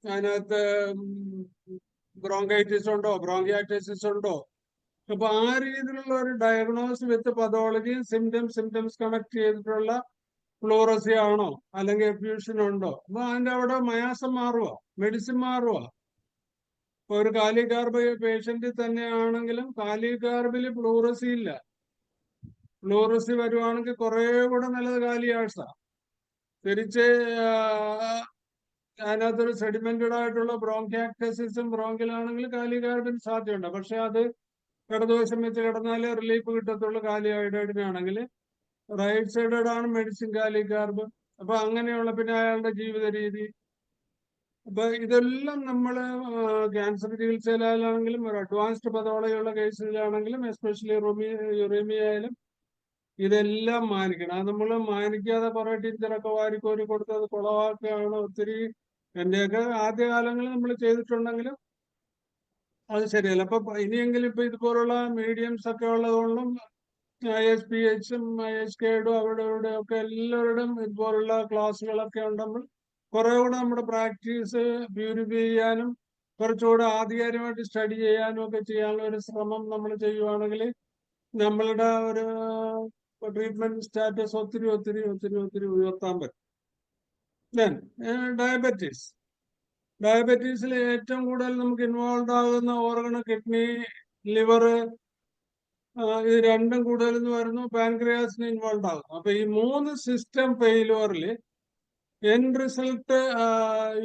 അതിനകത്ത് ബ്രോങ്കൈറ്റിസ് ഉണ്ടോ, ബ്രോങ്കിയാറ്റിസിസ് ഉണ്ടോ. അപ്പൊ ആ രീതിയിലുള്ള ഒരു ഡയഗ്നോസ് വിത്ത് പതോളജി, സിംറ്റംസ് കണക്ട് ചെയ്തിട്ടുള്ള ഫ്ലൂറസി ആണോ അല്ലെങ്കിൽ എഫ്യൂഷൻ ഉണ്ടോ. അപ്പൊ അതിന്റെ അവിടെ മയാസം മാറുക, മെഡിസിൻ മാറുക. ഇപ്പൊ ഒരു കാലികാർബ് പേഷ്യന്റ് തന്നെയാണെങ്കിലും കാലികാർബിൽ ഫ്ലൂറസി ഇല്ല. ഫ്ലൂറസി വരുവാണെങ്കിൽ കുറെ കൂടെ നല്ലത് കാലിയാഴ്സ. തിരിച്ച് അതിനകത്തൊരു സെഡിമെന്റഡ് ആയിട്ടുള്ള ബ്രോങ്കിയാക്ടസിസും ബ്രോങ്കിലാണെങ്കിൽ കാലികാർബിന് സാധ്യതയുണ്ട്. പക്ഷെ അത് ഇടതുവശം വെച്ച് കിടന്നാലേ റിലീഫ് കിട്ടത്തുള്ളൂ. കാലിയോയിഡിനാണെങ്കിൽ റൈറ്റ് സൈഡഡ് ആണ് മെഡിസിൻ കാലികാർബ്. അപ്പൊ അങ്ങനെയുള്ള പിന്നെ അയാളുടെ ജീവിത രീതി. അപ്പൊ ഇതെല്ലാം നമ്മൾ ക്യാൻസർ ചികിത്സയിലാണെങ്കിലും ഒരു അഡ്വാൻസ്ഡ് പതോളജിയുള്ള കേസിലാണെങ്കിലും എസ്പെഷ്യലി യുറേമിയ ആയാലും ഇതെല്ലാം മാനിക്കണം. അത് നമ്മൾ മാനിക്കാതെ കുറെ ടീച്ചറൊക്കെ വാരിക്കോരി കൊടുത്തത് കുളവാക്കുകയാണ് ഒത്തിരി. എന്റെയൊക്കെ ആദ്യകാലങ്ങളിൽ നമ്മൾ ചെയ്തിട്ടുണ്ടെങ്കിലും അത് ശരിയല്ല. അപ്പൊ ഇനിയെങ്കിലും ഇപ്പൊ ഇതുപോലുള്ള മീഡിയംസ് ഒക്കെ ഉള്ളതുകൊണ്ടും ISPHും ISKയും അവിടെ ഇവിടെ ഒക്കെ എല്ലാവരുടെയും ഇതുപോലുള്ള ക്ലാസ്സുകളൊക്കെ ഉണ്ടെങ്കിൽ കുറെ കൂടെ നമ്മുടെ പ്രാക്ടീസ് പ്യൂരിഫൈ ചെയ്യാനും കുറച്ചുകൂടെ ആധികാരികമായിട്ട് സ്റ്റഡി ചെയ്യാനും ഒക്കെ ചെയ്യാനുള്ള ഒരു ശ്രമം നമ്മൾ ചെയ്യുവാണെങ്കിൽ നമ്മളുടെ ഒരു ട്രീറ്റ്മെന്റ് സ്റ്റാറ്റസ് ഒത്തിരി ഉയർത്താൻ പറ്റും. ഡയബറ്റീസിൽ ഏറ്റവും കൂടുതൽ നമുക്ക് ഇൻവോൾവ് ആകുന്ന ഓർഗൺ കിഡ്നി, ലിവർ, ഇത് രണ്ടും കൂടുതൽ വരുന്നു. പാൻക്രിയാസിന് ഇൻവോൾവ് ആകുന്നു. അപ്പൊ ഈ 3 സിസ്റ്റം ഫെയിലുവറിൽ എൻഡ് റിസൾട്ട്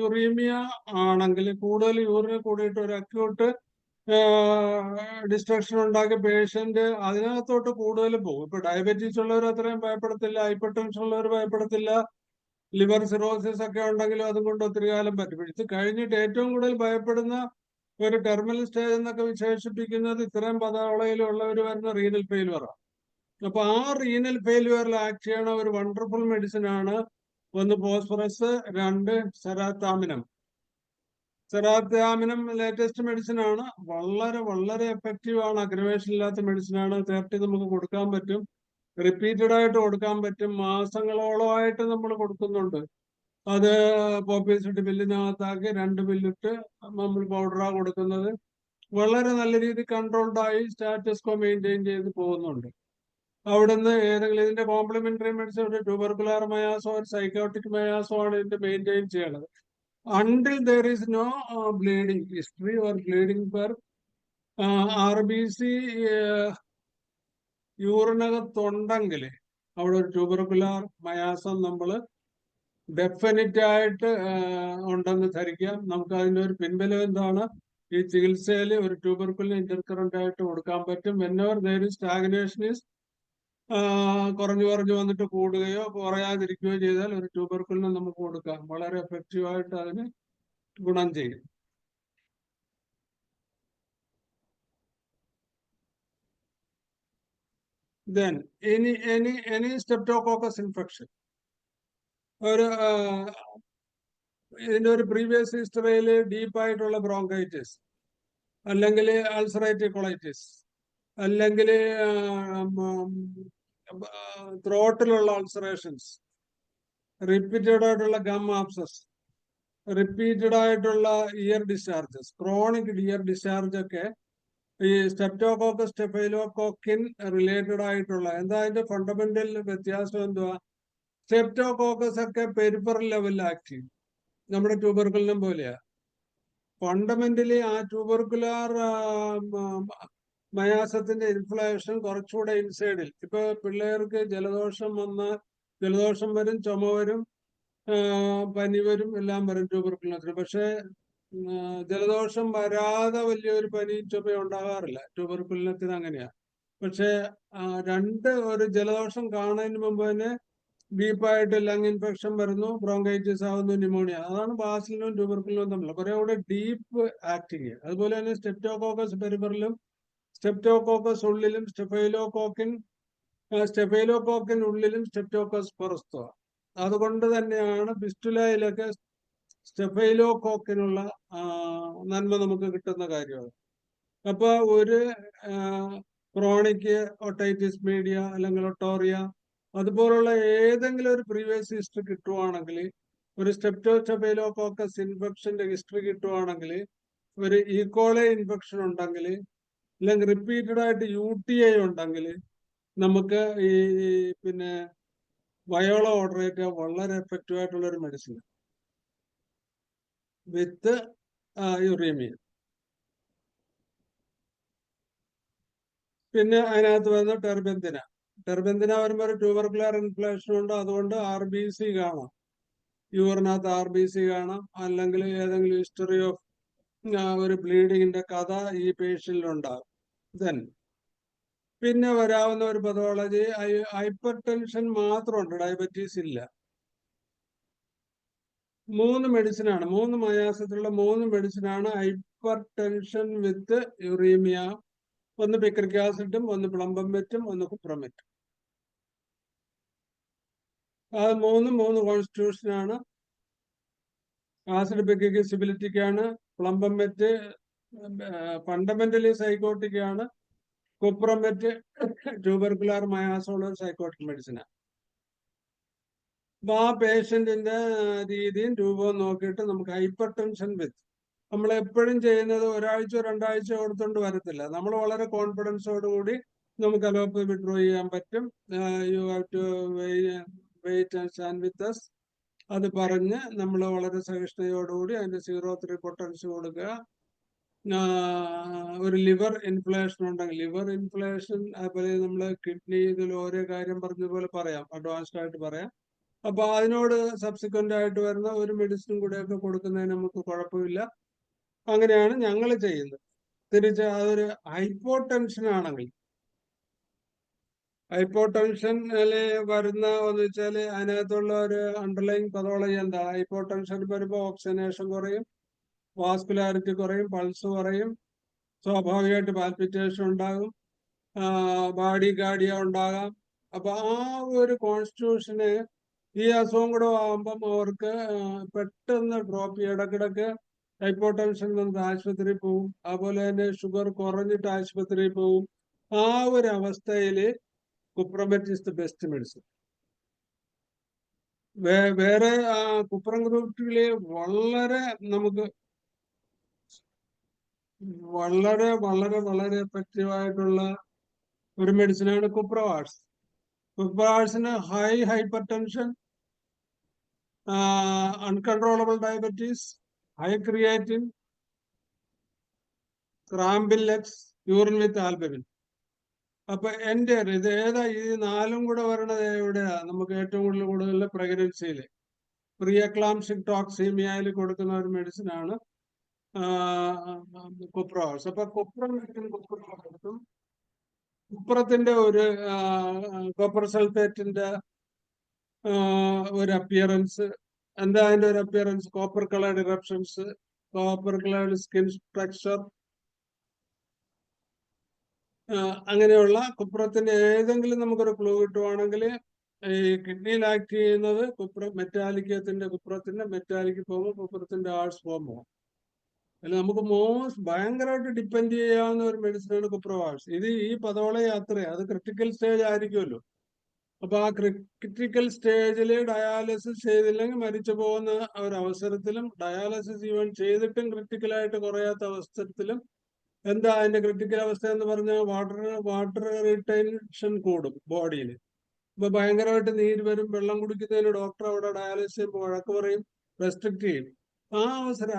യുറീമിയ ആണെങ്കിൽ കൂടുതൽ യൂറിന് കൂടിയിട്ട് ഒരു അക്യൂട്ട് ഡിസ്ട്രക്ഷൻ ഉണ്ടാക്കിയ പേഷ്യന്റ് അതിനകത്തോട്ട് കൂടുതൽ പോകും. ഇപ്പൊ ഡയബറ്റീസ് ഉള്ളവർ അത്രയും ഭയപ്പെടത്തില്ല, ഹൈപ്പർ ടെൻഷൻ ഉള്ളവർ ഭയപ്പെടത്തില്ല, ലിവർ സിറോസിസ് ഒക്കെ ഉണ്ടെങ്കിലും അതും കൊണ്ട് ഒത്തിരി കാലം പറ്റും. ഇത് കഴിഞ്ഞിട്ട് ഏറ്റവും കൂടുതൽ ഭയപ്പെടുന്ന ഒരു ടെർമിനൽ സ്റ്റേജ് എന്നൊക്കെ വിശേഷിപ്പിക്കുന്നത് ഇത്രയും പദാവളയിലുള്ളവർ വരുന്ന റീനൽ ഫെയിലുവറാണ്. അപ്പൊ ആ റീനൽ ഫെയിലുവറിൽ ആക്ട് ചെയ്യണ ഒരു വണ്ടർഫുൾ മെഡിസിൻ ആണ് ഒന്ന് ഫോസ്ഫറസ്, 2 സെറാത്താമിനം. സെറാത്താമിനം ലേറ്റസ്റ്റ് മെഡിസിൻ ആണ്, വളരെ വളരെ എഫക്റ്റീവ് ആണ്, അഗ്രവേഷൻ ഇല്ലാത്ത മെഡിസിൻ ആണ്. തേർട്ടി നമുക്ക് കൊടുക്കാൻ പറ്റും, റിപ്പീറ്റഡ് ആയിട്ട് കൊടുക്കാൻ പറ്റും, മാസങ്ങളോളമായിട്ട് നമ്മൾ കൊടുക്കുന്നുണ്ട്. അത് പോപ്പീസിട്ട് ബില്ലിനകത്താക്കി 2 ബില്ലിട്ട് നമ്മൾ പൗഡറാണ് കൊടുക്കുന്നത്. വളരെ നല്ല രീതിയിൽ കൺട്രോൾഡ് ആയി സ്റ്റാറ്റസ് കോ മെയിൻറ്റെയിൻ ചെയ്ത് പോകുന്നുണ്ട്. അവിടുന്ന് ഏതെങ്കിലും ഇതിന്റെ കോംപ്ലിമെന്ററി മെഡിസിൻ, ഒരു ട്യൂബർക്കുലാർ മയാസോ ഒരു സൈക്കോട്ടിക് മയാസോ ആണ് ഇതിന്റെ മെയിൻറ്റെയിൻ ചെയ്യണത്. Until there is no bleeding history or bleeding per RBC യൂറിനകത്തുണ്ടെങ്കിൽ അവിടെ ഒരു ട്യൂബർക്കുലാർ മയാസം നമ്മൾ ഡെഫിനറ്റ് ആയിട്ട് ഉണ്ടെന്ന് ധരിക്കാം. നമുക്ക് അതിന്റെ ഒരു പിൻബലം എന്താണ്? ഈ ചികിത്സയിൽ ഒരു ട്യൂബർക്കുലിന് ഇന്റർകറന്റ് ആയിട്ട് കൊടുക്കാൻ പറ്റും. Whenever there is stagnation is കുറഞ്ഞു വന്നിട്ട് കൂടുകയോ കുറയാതിരിക്കുകയോ ചെയ്താൽ ഒരു ട്യൂബർക്കുലിന് നമുക്ക് കൊടുക്കാം. വളരെ എഫക്റ്റീവ് ആയിട്ട് അതിന് ഗുണം ചെയ്യും. Then any streptococcus infection, ഒരു ഇതിന്റെ ഒരു പ്രീവിയസ് ഹിസ്റ്ററിയിൽ ഡീപ്പായിട്ടുള്ള ബ്രോങ്കൈറ്റിസ്, അല്ലെങ്കിൽ അൾസറേറ്റീവ് കൊളൈറ്റിസ്, അല്ലെങ്കിൽ ത്രോട്ടിലുള്ള അൾസറേഷൻസ്, റിപ്പീറ്റഡ് ആയിട്ടുള്ള ഗം ആപ്സസ്, റിപ്പീറ്റഡ് ആയിട്ടുള്ള year discharges, chronic year discharge ഒക്കെ ഈ സ്ട്രെപ്റ്റോകോക്കസ് സ്റ്റെഫൈലോകോക്കിൻ റിലേറ്റഡ് ആയിട്ടുള്ള എന്താ അതിന്റെ ഫണ്ടമെന്റൽ വ്യത്യാസം എന്തുവാ? സ്ട്രെപ്റ്റോകോക്കസ് ഒക്കെ പെരിഫറൽ ലെവലിൽ ആക്ട് ചെയ്യും, നമ്മുടെ ട്യൂബർക്കുലിനും പോലെയാ. ഫണ്ടമെന്റലി ആ ട്യൂബർക്കുലാർ മയാസത്തിന്റെ ഇൻഫ്ലേഷൻ കുറച്ചുകൂടെ ഇൻസൈഡിൽ. ഇപ്പൊ പിള്ളേർക്ക് ജലദോഷം വരും, ചുമ വരും, പനി വരും, എല്ലാം വരും ട്യൂബർക്കുലിനത്തിന്. പക്ഷെ ജലദോഷം വരാതെ വലിയൊരു പനിയും ചുമയും ഉണ്ടാകാറില്ല ട്യൂബർക്കുലിനത്തിന്, അങ്ങനെയാ. പക്ഷെ ഒരു ജലദോഷം കാണുന്നതിന് മുമ്പ് തന്നെ ഡീപ്പായിട്ട് ലങ് ഇൻഫെക്ഷൻ വരുന്നു, ബ്രോങ്കൈറ്റിസ് ആവുന്നു, ന്യൂമോണിയ. അതാണ് ബാസിലിനും ട്യൂബർക്കുലിനും തമ്മിൽ കുറെ കൂടെ ഡീപ്പ് ആക്ടിങ്. അതുപോലെ തന്നെ സ്ട്രെപ്റ്റോകോക്കസ് പെരിഫറലും സ്ട്രെപ്റ്റോകോക്കസ് ഉള്ളിലും സ്റ്റെഫൈലോകോക്കിൻ ഉള്ളിലും സ്ട്രെപ്റ്റോകോക്കസ് പുറത്തോ. അതുകൊണ്ട് തന്നെയാണ് ഫിസ്റ്റുലയിലൊക്കെ സ്റ്റെഫൈലോകോക്കിനുള്ള നന്മ നമുക്ക് കിട്ടുന്ന കാര്യമാണ്. അപ്പൊ ഒരു ക്രോണിക് ഒട്ടൈറ്റിസ് മീഡിയ അല്ലെങ്കിൽ ഒട്ടോറിയ അതുപോലുള്ള ഏതെങ്കിലും ഒരു പ്രീവിയസ് ഹിസ്റ്ററി കിട്ടുവാണെങ്കിൽ, ഒരു സ്റ്റെഫൈലോകോക്കസ് ഇൻഫെക്ഷന്റെ ഹിസ്റ്ററി കിട്ടുവാണെങ്കിൽ, ഒരു ഈക്കോളെ ഇൻഫെക്ഷൻ ഉണ്ടെങ്കിൽ, അല്ലെങ്കിൽ റിപ്പീറ്റഡ് ആയിട്ട് UTI ഉണ്ടെങ്കിൽ, നമുക്ക് ഈ പിന്നെ വയോള ഓഡറേറ്റ വളരെ എഫക്റ്റീവ് ആയിട്ടുള്ള ഒരു മെഡിസിൻ വിത്ത് യുറീമിയ. പിന്നെ അതിനകത്ത് വന്ന ടെർബെന്തിന വരുമ്പോൾ ഒരു ട്യൂബർക്കുലാർ ഇൻഫ്ലേഷൻ ഉണ്ട്, അതുകൊണ്ട് RBC കാണാം, യൂറിനകത്ത് RBC കാണാം, അല്ലെങ്കിൽ ഏതെങ്കിലും ഹിസ്റ്ററി ഓഫ് ഒരു ബ്ലീഡിങ്ങിന്റെ കഥ ഈ പേഷ്യന്റിലുണ്ടാകും. പിന്നെ വരാവുന്ന ഒരു പതോളജി ഹൈപ്പർ ടെൻഷൻ മാത്രമുണ്ട്, ഡയബറ്റീസ് ഇല്ല. 3 മെഡിസിനാണ്, 3 മയാസത്തിലുള്ള 3 മെഡിസിനാണ് ഹൈപ്പർ ടെൻഷൻ വിത്ത് യുറീമിയ. ഒന്ന് പിക്രിക് ആസിഡും, ഒന്ന് പ്ലംബമെറ്റും, ഒന്ന് കുപ്രമെറ്റും. അത് 3 കോൺസ്റ്റിറ്റ്യൂഷനാണ്. ആസിഡ് പിക്രിക് സിബിലിറ്റിക് ആണ്, പ്ലംബമെറ്റ് ഫണ്ടമെന്റലി സൈക്കോട്ടിക് ആണ്, കുപ്രമെറ്റ് ട്യൂബർക്കുലാർ മയാസമുള്ള ഒരു സൈക്കോട്ടിക് മെഡിസിനാണ്. അപ്പൊ ആ പേഷ്യന്റിന്റെ രീതിയും രൂപവും നോക്കിയിട്ട് നമുക്ക് ഹൈപ്പർ ടെൻഷൻ വിത്ത്, നമ്മൾ എപ്പോഴും ചെയ്യുന്നത് ഒരാഴ്ച 2 ആഴ്ച കൊടുത്തോണ്ട് വരത്തില്ല. നമ്മൾ വളരെ കോൺഫിഡൻസോടുകൂടി നമുക്ക് അലോപ്പതി വിഡ്രോ ചെയ്യാൻ പറ്റും. You have to wait and stand with us. അത് പറഞ്ഞ് നമ്മൾ വളരെ സഹിഷ്ണുതയോടുകൂടി അതിന്റെ 0.3 പൊട്ടൻസ് കൊടുക്കുക. ഒരു ലിവർ ഇൻഫ്ലേഷൻ ഉണ്ടെങ്കിൽ, ലിവർ ഇൻഫ്ലേഷൻ അതുപോലെ നമ്മൾ കിഡ്നി, ഇതിൽ ഓരോ കാര്യം പറഞ്ഞതുപോലെ പറയാം, അഡ്വാൻസ്ഡ് ആയിട്ട് പറയാം. അപ്പൊ അതിനോട് സബ്സിക്വന്റ് ആയിട്ട് വരുന്ന ഒരു മെഡിസിനും കൂടെയൊക്കെ കൊടുക്കുന്നതിന് നമുക്ക് കുഴപ്പമില്ല. അങ്ങനെയാണ് ഞങ്ങൾ ചെയ്യുന്നത്. തിരിച്ച് അതൊരു ഹൈപ്പോ ടെൻഷൻ ആണെങ്കിൽ, ഹൈപ്പോടെൻഷനില് വരുന്ന എന്ന് വെച്ചാല് അതിനകത്തുള്ള ഒരു അണ്ടർലൈൻ പതോളജി എന്താ? ഹൈപ്പോടെൻഷൻ വരുമ്പോൾ ഓക്സിജനേഷൻ കുറയും, വാസ്കുലാരിറ്റി കുറയും, പൾസ് കുറയും, സ്വാഭാവികമായിട്ട് പാൽപിറ്റേഷൻ ഉണ്ടാകും, ബാഡി ഗാർഡിയ ഉണ്ടാകാം. അപ്പൊ ആ ഒരു കോൺസ്റ്റിറ്റ്യൂഷന് ഈ അസുഖം കൂടെ ആകുമ്പം അവർക്ക് പെട്ടെന്ന് ഡ്രോപ്പ് ചെയ്യും. ഇടക്കിടക്ക് ഹൈപ്പോടെൻഷൻ വന്നിട്ട് ആശുപത്രിയിൽ പോവും, അതുപോലെ തന്നെ ഷുഗർ കുറഞ്ഞിട്ട് ആശുപത്രിയിൽ പോവും. ആ ഒരു അവസ്ഥയില് cuprum met is the best medicine. വേറെ കുപ്രം ഗ്രൂപ്പില് വളരെ നമുക്ക് വളരെ വളരെ വളരെ എഫക്റ്റീവ് ആയിട്ടുള്ള ഒരു മെഡിസിനാണ് കുപ്രവാക്സ്. കുപ്രവാക്സിന് hypertension, uncontrollable diabetes, high creatinine, cramp in legs, urine with albumin. അപ്പൊ ഇത് ഏതാ? ഈ 4ഉം കൂടെ വരണത് എവിടെയാ? നമുക്ക് ഏറ്റവും കൂടുതൽ പ്രഗ്നൻസിയില് പ്രീ എക്ലാംപ്സിക് ടോക്സീമിയയിൽ കൊടുക്കുന്ന ഒരു മെഡിസിനാണ് കുപ്രവാക്സ്. അപ്പൊ കുപ്രത്തിന്റെ ഒരു കോപ്പർ സൾഫേറ്റിന്റെ ഒരു അപ്പിയറൻസ് എന്താ? അതിന്റെ ഒരു appearance copper coloured eruptions, copper coloured skin structure, അങ്ങനെയുള്ള കുപ്രത്തിന്റെ ഏതെങ്കിലും നമുക്കൊരു ക്ലൂ കിട്ടുവാണെങ്കിൽ ഈ കിഡ്നിയിൽ ആക്ട് ചെയ്യുന്നത് മെറ്റാലിക്കത്തിന്റെ കുപ്രത്തിന്റെ മെറ്റാലിക്ക് പോകുമ്പോൾ കുപ്രത്തിന്റെ ആർട്സ് പോകുമ്പോൾ അല്ല നമുക്ക് ഭയങ്കരമായിട്ട് ഡിപ്പെൻഡ് ചെയ്യാവുന്ന ഒരു മെഡിസിനാണ് കുപ്രവാക്സ്. ഇത് ഈ പതോള യാത്ര അത് ക്രിട്ടിക്കൽ സ്റ്റേജ് ആയിരിക്കുമല്ലോ. അപ്പൊ ആ ക്രിട്ടിക്കൽ സ്റ്റേജിൽ ഡയാലിസിസ് ചെയ്തില്ലെങ്കിൽ മരിച്ചു പോകുന്ന ഒരു അവസരത്തിലും ഡയാലിസിസ് ഈവൻ ചെയ്തിട്ടും ക്രിട്ടിക്കലായിട്ട് കുറയാത്ത അവസരത്തിലും എന്താ അതിന്റെ ക്രിട്ടിക്കൽ അവസ്ഥ എന്ന് പറഞ്ഞാൽ വാട്ടർ റിട്ടൻഷൻ കൂടും ബോഡിയിൽ. ഇപ്പൊ ഭയങ്കരമായിട്ട് നീര് വരും, വെള്ളം കുടിക്കുന്നതിന് ഡോക്ടർ അവിടെ ഡയാലിസിസ് ചെയ്യുമ്പോൾ വഴക്ക് പറയും, റെസ്ട്രിക്ട് ചെയ്യും. ആ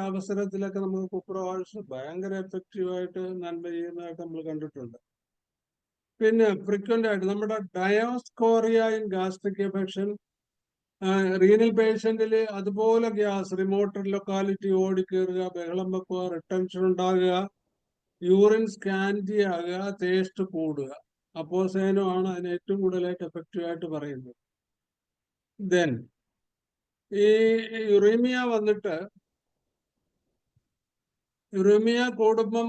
അവസരത്തിലൊക്കെ നമുക്ക് കുപ്രവാക്സ് ഭയങ്കര എഫക്റ്റീവായിട്ട് നന്മ ചെയ്യുന്നതായിട്ട് നമ്മൾ കണ്ടിട്ടുണ്ട്. പിന്നെ ഫ്രീക്വന്റ് ആയിട്ട് നമ്മുടെ dioscorea in gastric affection, renal പേഷ്യന്റില് അതുപോലെ ഗ്യാസ് റിമോട്ട് ലൊക്കാലിറ്റി ഓടിക്കേറുക, ബഹളം വെക്കുക, റിട്ടൻഷൻ ഉണ്ടാകുക, യൂറിൻ സ്കാൻഡി ആകുക, ടേസ്റ്റ് കൂടുക. അപ്പോസേനമാണ് അതിന് ഏറ്റവും കൂടുതലായിട്ട് എഫക്റ്റീവ് ആയിട്ട് പറയുന്നത്. ദെൻ ഈ യുറീമിയ വന്നിട്ട് യുറീമിയ കൂടുമ്പം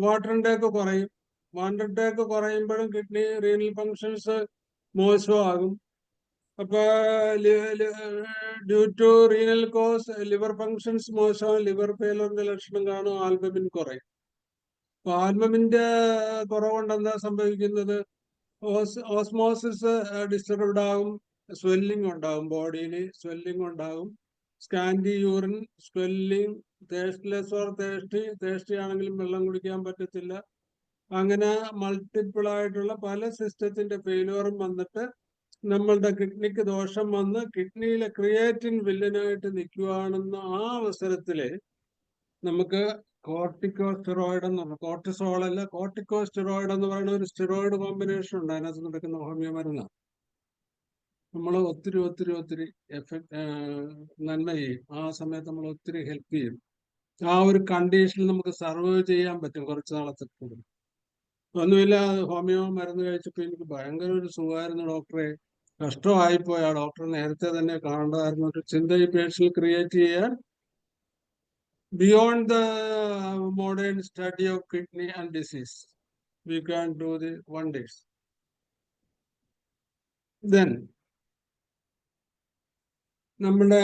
വാട്ടർ ഇൻടേക്ക് കുറയും. വാട്ടർ ഇൻടേക്ക് കുറയുമ്പോഴും കിഡ്നി റീനൽ ഫങ്ഷൻസ് മോശമാകും. അപ്പൊ due to renal cause liver functions മോശമാകും, ലിവർ ഫെയിലറിന്റെ ലക്ഷണം കാണും, ആൽബമിൻ കുറയും. അപ്പൊ ആൽബമിന്റെ കുറവുകൊണ്ട് എന്താ സംഭവിക്കുന്നത്? ഓസ്മോസിസ് ഡിസ്റ്റർബ്ഡ് ആകും, സ്വെല്ലിംഗ് ഉണ്ടാകും, ബോഡിയിൽ സ്വെല്ലിംഗ് ഉണ്ടാകും, scanty urine, swelling, tasteless or tasty ആണെങ്കിലും വെള്ളം കുടിക്കാൻ പറ്റത്തില്ല. അങ്ങനെ മൾട്ടിപ്പിൾ ആയിട്ടുള്ള പല സിസ്റ്റത്തിന്റെ ഫെയിലുവറും വന്നിട്ട് നമ്മളുടെ കിഡ്നിക്ക് ദോഷം വന്ന് കിഡ്നിയിലെ ക്രിയേറ്റിൻ വില്ലനായിട്ട് നിൽക്കുകയാണെന്ന ആ അവസരത്തില് നമുക്ക് കോർട്ടിക്കോസ്റ്റെറോയിഡ് എന്ന് പറഞ്ഞു, കോർട്ടിസോൾ അല്ല കോർട്ടിക്കോസ്റ്റെറോയിഡ് എന്ന് പറയുന്ന ഒരു സ്റ്റിറോയിഡ് കോമ്പിനേഷൻ ഉണ്ട് അതിനകത്ത് നടക്കുന്ന ഹോമിയോ മരുന്ന്. നമ്മൾ ഒത്തിരി നന്മ ചെയ്യും. ആ സമയത്ത് നമ്മൾ ഒത്തിരി ഹെൽപ്പ് ചെയ്യും. ആ ഒരു കണ്ടീഷനിൽ നമുക്ക് സർവൈവ് ചെയ്യാൻ പറ്റും കുറച്ച് നാളത്തേക്ക്. ഒന്നുമില്ല, ഹോമിയോ മരുന്ന് കഴിച്ചപ്പോൾ എനിക്ക് ഭയങ്കര ഒരു സുഖമായിരുന്നു ഡോക്ടറെ, കഷ്ടമായിപ്പോയി, ആ ഡോക്ടറെ നേരത്തെ തന്നെ കാണേണ്ടതായിരുന്നു ഒരു ചിന്ത ഈ പേഷ്യനിൽ ക്രിയേറ്റ് ചെയ്യാൻ. Beyond the modern study of kidney and disease, we can do the wonders. Then, നമ്മുടെ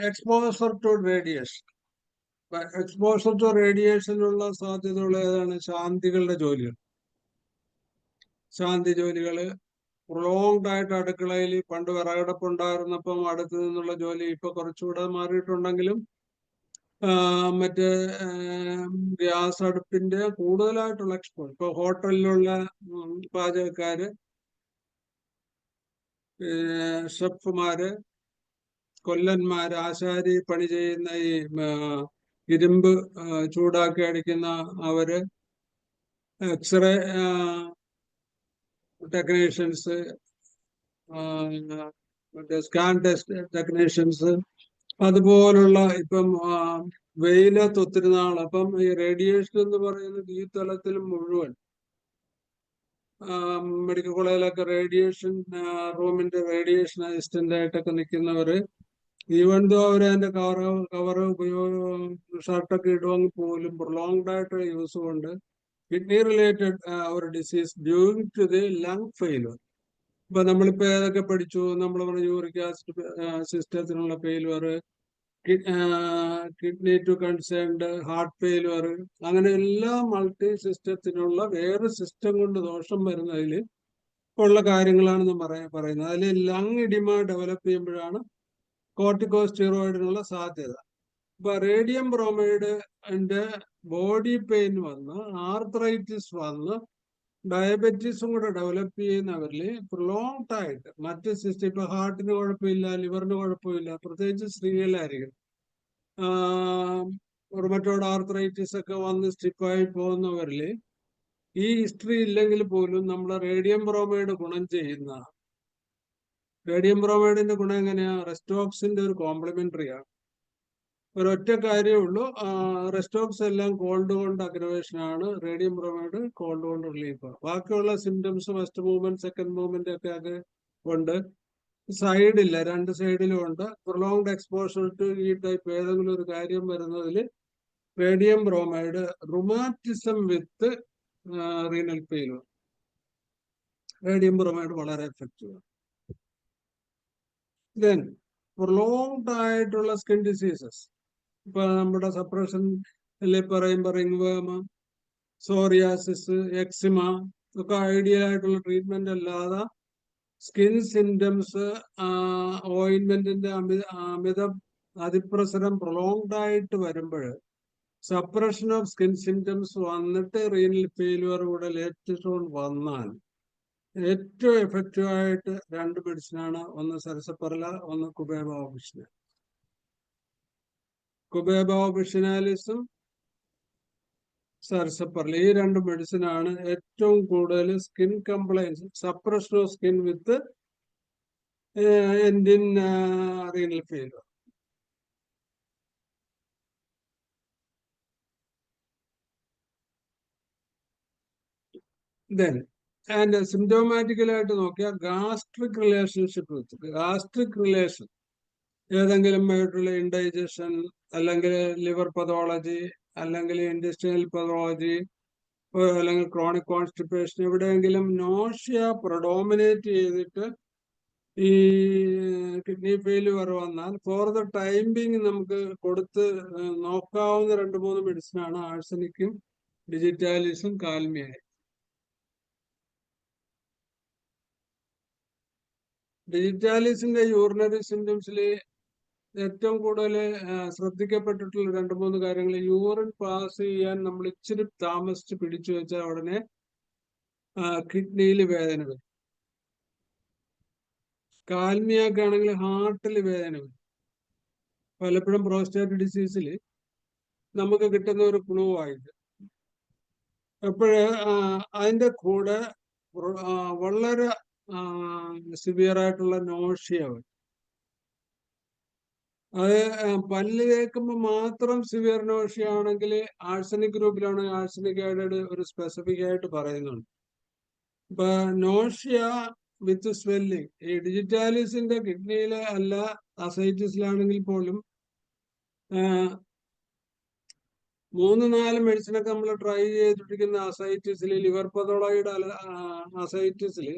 exposure to radiation. Exposure to റേഡിയേഷനുള്ള സാധ്യതയുള്ള ഏതാണ്? ശാന്തികളുടെ ജോലികൾ. ശാന്തി ജോലികള് പ്രൊലോങ്ഡ് ആയിട്ട് അടുക്കളയിൽ പണ്ട് വിറകടുപ്പുണ്ടായിരുന്നപ്പം അടുത്ത് നിന്നുള്ള ജോലി ഇപ്പൊ കുറച്ചുകൂടെ മാറിയിട്ടുണ്ടെങ്കിലും മറ്റേ ഗ്യാസ് അടുപ്പിന്റെ കൂടുതലായിട്ടുള്ള എക്സ്പോസ്. ഇപ്പൊ ഹോട്ടലിലുള്ള പാചകക്കാര്, ഷെഫുമാര്, കൊല്ലന്മാര്, ആശാരി പണി ചെയ്യുന്ന ഈ ഇരുമ്പ് ചൂടാക്കി അടിക്കുന്ന അവര്, എക്സ്റേ ടെക്നീഷ്യൻസ്, മറ്റേ സ്കാൻ ടെക്നീഷ്യൻസ്, അതുപോലുള്ള ഇപ്പം വെയിലത്ത് ഒത്തിരി നാൾ. അപ്പം ഈ റേഡിയേഷൻ എന്ന് പറയുന്നത് ഈ തലത്തിൽ മുഴുവൻ മെഡിക്കൽ കോളേജിലൊക്കെ റേഡിയേഷൻ റൂമിന്റെ റേഡിയേഷൻ അസിസ്റ്റന്റ് ആയിട്ടൊക്കെ നിൽക്കുന്നവര് ഈവൻ ദോ അവർ അതിന്റെ കവർ ഷർട്ടൊക്കെ ഇടുമെങ്കിൽ പോലും പ്രൊലോങ്ഡ് ആയിട്ട് യൂസ് കൊണ്ട് കിഡ്നി റിലേറ്റഡ് ഒരു disease doing to the lung failure. ഇപ്പൊ നമ്മളിപ്പോ ഏതൊക്കെ പഠിച്ചു, നമ്മൾ പറഞ്ഞ യൂറിക് ആസിഡ് സിസ്റ്റത്തിനുള്ള failure, kidney to concerned heart failure, അങ്ങനെ എല്ലാ മൾട്ടി സിസ്റ്റത്തിനുള്ള വേറെ സിസ്റ്റം കൊണ്ട് ദോഷം വരുന്നതിൽ ഉള്ള കാര്യങ്ങളാണ് നമ്മൾ പറയുന്നത്. അതിൽ ലങ് ഇഡിമ ഡെവലപ്പ് ചെയ്യുമ്പോഴാണ് കോർട്ടിക്കോസ്റ്റീറോയിഡിനുള്ള സാധ്യത. ഇപ്പൊ റേഡിയം ബ്രോമൈഡിന്റെ ബോഡി പെയിൻ വന്ന് ആർത്രൈറ്റിസ് വന്ന് ഡയബറ്റീസും കൂടെ ഡെവലപ്പ് ചെയ്യുന്നവരിൽ പ്രൊലോങ്ഡ് ആയിട്ട് മറ്റ് സിസ്റ്റം, ഇപ്പൊ ഹാർട്ടിന് കുഴപ്പമില്ല, ലിവറിന് കുഴപ്പമില്ല, പ്രത്യേകിച്ച് സ്ത്രീകളിലായിരിക്കും റുമറ്റോയ്ഡ് ആർത്രൈറ്റിസ് ഒക്കെ വന്ന് സ്റ്റിഫായി പോകുന്നവരിൽ ഈ ഹിസ്റ്ററി ഇല്ലെങ്കിൽ പോലും നമ്മളെ റേഡിയം ബ്രോമൈഡ് ഗുണം ചെയ്യുന്ന റേഡിയം ബ്രോമൈഡിന്റെ ഗുണം എങ്ങനെയാ? റെസ്റ്റോക്സിന്റെ ഒരു കോംപ്ലിമെന്ററിയാണ്. ഒരൊറ്റ കാര്യമേ ഉള്ളൂ, റെസ്റ്റോക്സ് എല്ലാം കോൾഡ് കൊണ്ട് അഗ്രവേഷൻ ആണ്, റേഡിയം ബ്രോമൈഡ് കോൾഡ് കൊണ്ട് റിലീഫ്. ബാക്കിയുള്ള symptoms first movement second movement ഒക്കെ അത് ഉണ്ട്, സൈഡില്ല, രണ്ട് സൈഡിലും ഉണ്ട്. പ്രൊലോങ്ഡ് എക്സ്പോഷർ ടു ഈ ടൈപ്പ് ഏതെങ്കിലും ഒരു കാര്യം വരുന്നതിൽ റേഡിയം ബ്രോമൈഡ് റുമാറ്റിസം വിത്ത് റീനൽ ഫെയിലുവർ റേഡിയം ബ്രോമൈഡ് വളരെ എഫക്റ്റീവ്. ദെൻ പ്രൊലോങ്ഡ് ആയിട്ടുള്ള സ്കിൻ ഡിസീസസ്, ഇപ്പൊ നമ്മുടെ സപ്രഷൻ അല്ലെ പറയുമ്പോ റിംഗ്വേമ, സോറിയാസിസ്, എക്സിമ ഒക്കെ ഐഡിയൽ ആയിട്ടുള്ള ട്രീറ്റ്മെന്റ് അല്ലാതെ സ്കിൻ സിംറ്റംസ് ഓയിൻമെന്റിന്റെ അമിത അതിപ്രസരം പ്രൊലോങ്ഡ് ആയിട്ട് വരുമ്പോൾ സപ്രഷൻ ഓഫ് സ്കിൻ സിംറ്റംസ് വന്നിട്ട് റീനൽ ഫെയിലുവർ കൂടെ ലേറ്റസ്റ്റ് വന്നാൽ ഏറ്റവും എഫക്റ്റീവ് ആയിട്ട് രണ്ട് മെഡിസിനാണ്, ഒന്ന് സരസപ്പറല, ഒന്ന് കുബേബ ഓഫിഷ്യൽ. കുബേബ ഓഫിഷ്യനാലിസും സരസപ്പറല, ഈ രണ്ട് മെഡിസിനാണ് ഏറ്റവും കൂടുതൽ skin complaints, suppression of skin with end in renal failure. Then and സിംറ്റോമാറ്റിക്കലായിട്ട് നോക്കിയാൽ gastric relationship with gastric relation, ഏതെങ്കിലും ആയിട്ടുള്ള ഇൻഡൈജഷൻ അല്ലെങ്കിൽ ലിവർ പതോളജി അല്ലെങ്കിൽ ഇൻഡസ്ട്രിയൽ പതോളജി അല്ലെങ്കിൽ ക്രോണിക് കോൺസ്റ്റിപ്പേഷൻ, എവിടെയെങ്കിലും നോഷ്യ പ്രൊഡോമിനേറ്റ് ചെയ്തിട്ട് ഈ കിഡ്നി ഫെയിലുവർ വന്നാൽ ഫോർ ദ ടൈം ബീങ് നമുക്ക് കൊടുത്ത് നോക്കാവുന്ന 2-3 മെഡിസിനാണ് ആഴ്സനിക്കും ഡിജിറ്റാലിസും കാൽമിയായി. ഡിജിറ്റാലിസിന്റെ യൂറിനറി സിംറ്റംസിൽ ഏറ്റവും കൂടുതൽ ശ്രദ്ധിക്കപ്പെട്ടിട്ടുള്ള 2-3 കാര്യങ്ങൾ, യൂറിൻ പാസ് ചെയ്യാൻ നമ്മൾ ഇച്ചിരി താമസിച്ച് പിടിച്ചു വെച്ചാൽ ഉടനെ കിഡ്നിയിൽ വേദന വരും. കാൽമിയൊക്കെ ആണെങ്കിൽ ഹാർട്ടിൽ വേദന വരും. പലപ്പോഴും പ്രോസ്റ്റേറ്റ് ഡിസീസിൽ നമുക്ക് കിട്ടുന്ന ഒരു ക്ലൂ ആയിട്ട്. അപ്പോഴ് അതിന്റെ കൂടെ വളരെ സിവിയർ ആയിട്ടുള്ള നോഷ്യ വരും. അത് പല്ല് തേക്കുമ്പോൾ മാത്രം സിവിയർ നോഷ്യ ആണെങ്കിൽ ആഴ്സനിക് ഗ്രൂപ്പിലാണെങ്കിൽ ആഴ്സനിക് ആയിട്ട് ഒരു സ്പെസിഫിക് ആയിട്ട് പറയുന്നുണ്ട്. ഇപ്പൊ നോഷ്യ വിത്ത് സ്വെല്ലിങ്, ഈ ഡിജിറ്റാലിസിന്റെ കിഡ്നിയിലെ അല്ല അസൈറ്റിസിലാണെങ്കിൽ പോലും 3-4 മെഡിസിനൊക്കെ നമ്മൾ ട്രൈ ചെയ്തിരിക്കുന്ന അസൈറ്റിസിൽ, ലിവർ പതോളോയിഡ് അസൈറ്റിസിൽ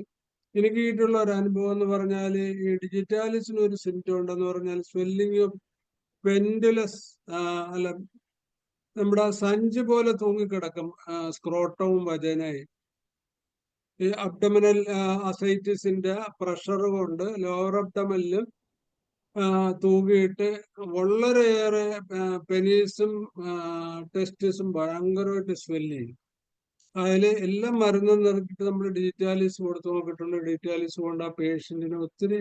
എനിക്ക് കിട്ടിയിട്ടുള്ള ഒരു അനുഭവം എന്ന് പറഞ്ഞാൽ, ഈ ഡിജിറ്റാലിസിന് ഒരു സിംറ്റം ഉണ്ടെന്ന് പറഞ്ഞാൽ സ്വെല്ലിങ് ഓഫ് പെൻഡുലസ്, അല്ല നമ്മുടെ സഞ്ചി പോലെ തൂങ്ങിക്കിടക്കും സ്ക്രോട്ടവും വജനയും. ഈ അബ്ഡമിനൽ അസൈറ്റിസിന്റെ പ്രഷർ കൊണ്ട് ലോവർ അബ്ഡമനിലും തൂങ്ങിയിട്ട് വളരെയേറെ പെനീസും ടെസ്റ്റിസും ഭയങ്കരമായിട്ട് സ്വെല്ല് ചെയ്യും. അതിൽ എല്ലാം മരുന്നും നിറക്കിയിട്ട് നമ്മൾ ഡിജിറ്റാലിസ് കൊടുത്ത് നോക്കിയിട്ടുണ്ട്. ഡിജിറ്റാലിസ് കൊണ്ട് ആ പേഷ്യന്റിന് ഒത്തിരി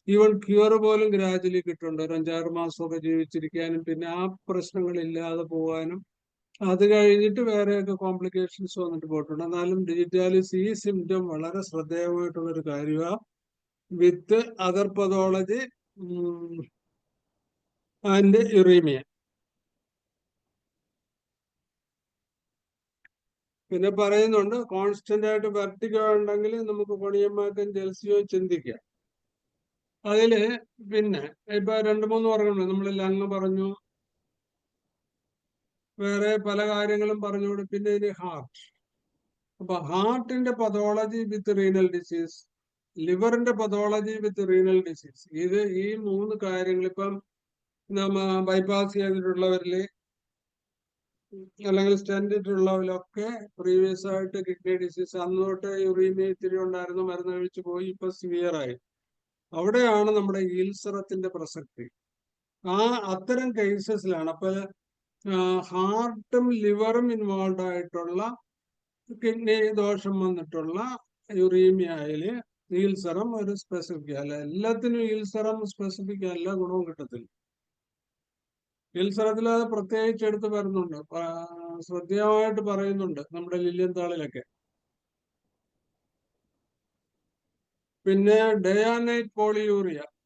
ഈവൻ ക്യൂർ പോലും ഗ്രാജുവലി കിട്ടുന്നുണ്ട്. ഒരു 5-6 മാസമൊക്കെ ജീവിച്ചിരിക്കാനും പിന്നെ ആ പ്രശ്നങ്ങൾ ഇല്ലാതെ പോകാനും അത് കഴിഞ്ഞിട്ട് വേറെയൊക്കെ കോംപ്ലിക്കേഷൻസ് വന്നിട്ട് പോയിട്ടുണ്ട്. എന്നാലും ഡിജിറ്റാലിസ് ഈ സിംറ്റം വളരെ ശ്രദ്ധേയമായിട്ടുള്ള ഒരു കാര്യമാണ്. With other pathology and uremia. പിന്നെ പറയുന്നുണ്ട് കോൺസ്റ്റന്റ് ആയിട്ട് വെർട്ടിഗോ ഉണ്ടെങ്കിൽ നമുക്ക് പൊണിയമാക്കം ജെൽസിയോ ചിന്തിക്കാം. അതില് പിന്നെ ഇപ്പൊ 2-3 പറഞ്ഞു. നമ്മൾ ലങ് പറഞ്ഞു, വേറെ പല കാര്യങ്ങളും പറഞ്ഞുകൊണ്ട് പിന്നെ ഇനി ഹാർട്ട്. അപ്പൊ ഹാർട്ടിന്റെ പതോളജി വിത്ത് റീനൽ ഡിസീസ്, ലിവറിന്റെ പതോളജി വിത്ത് റീനൽ ഡിസീസ്, ഇത് ഈ 3 കാര്യങ്ങൾ ഇപ്പം നമ്മ ബൈപ്പാസ് ചെയ്തിട്ടുള്ളവരില് അല്ലെങ്കിൽ സ്റ്റെന്റ് ഇട്ടുള്ളവരിലൊക്കെ പ്രീവിയസ് ആയിട്ട് കിഡ്നി ഡിസീസ്, അന്ന് തൊട്ട് യുറീമിയ ഇത്തിരി ഉണ്ടായിരുന്നു, മരുന്ന് കഴിച്ചു പോയി, ഇപ്പൊ സിവിയർ ആയി. അവിടെയാണ് നമ്മുടെ ഈൽസറത്തിന്റെ പ്രസക്തി. അത്തരം കേസസിലാണ്. അപ്പൊ ഹാർട്ടും ലിവറും ഇൻവോൾവ് ആയിട്ടുള്ള കിഡ്നി ദോഷം വന്നിട്ടുള്ള യുറീമിയയില് ഈൽസറം ഒരു സ്പെസിഫിക് അല്ല. എല്ലാത്തിനും ഈൽസറം സ്പെസിഫിക് അല്ല, ഗുണവും കിട്ടത്തില്ല. ഈൽസറത്തിൽ അത് പ്രത്യേകിച്ച് എടുത്ത് വരുന്നുണ്ട്, ശ്രദ്ധേയമായിട്ട് പറയുന്നുണ്ട് നമ്മുടെ ലില്യൻ താളിലൊക്കെ. പിന്നെ ഡേ ആൻഡ് നൈറ്റ്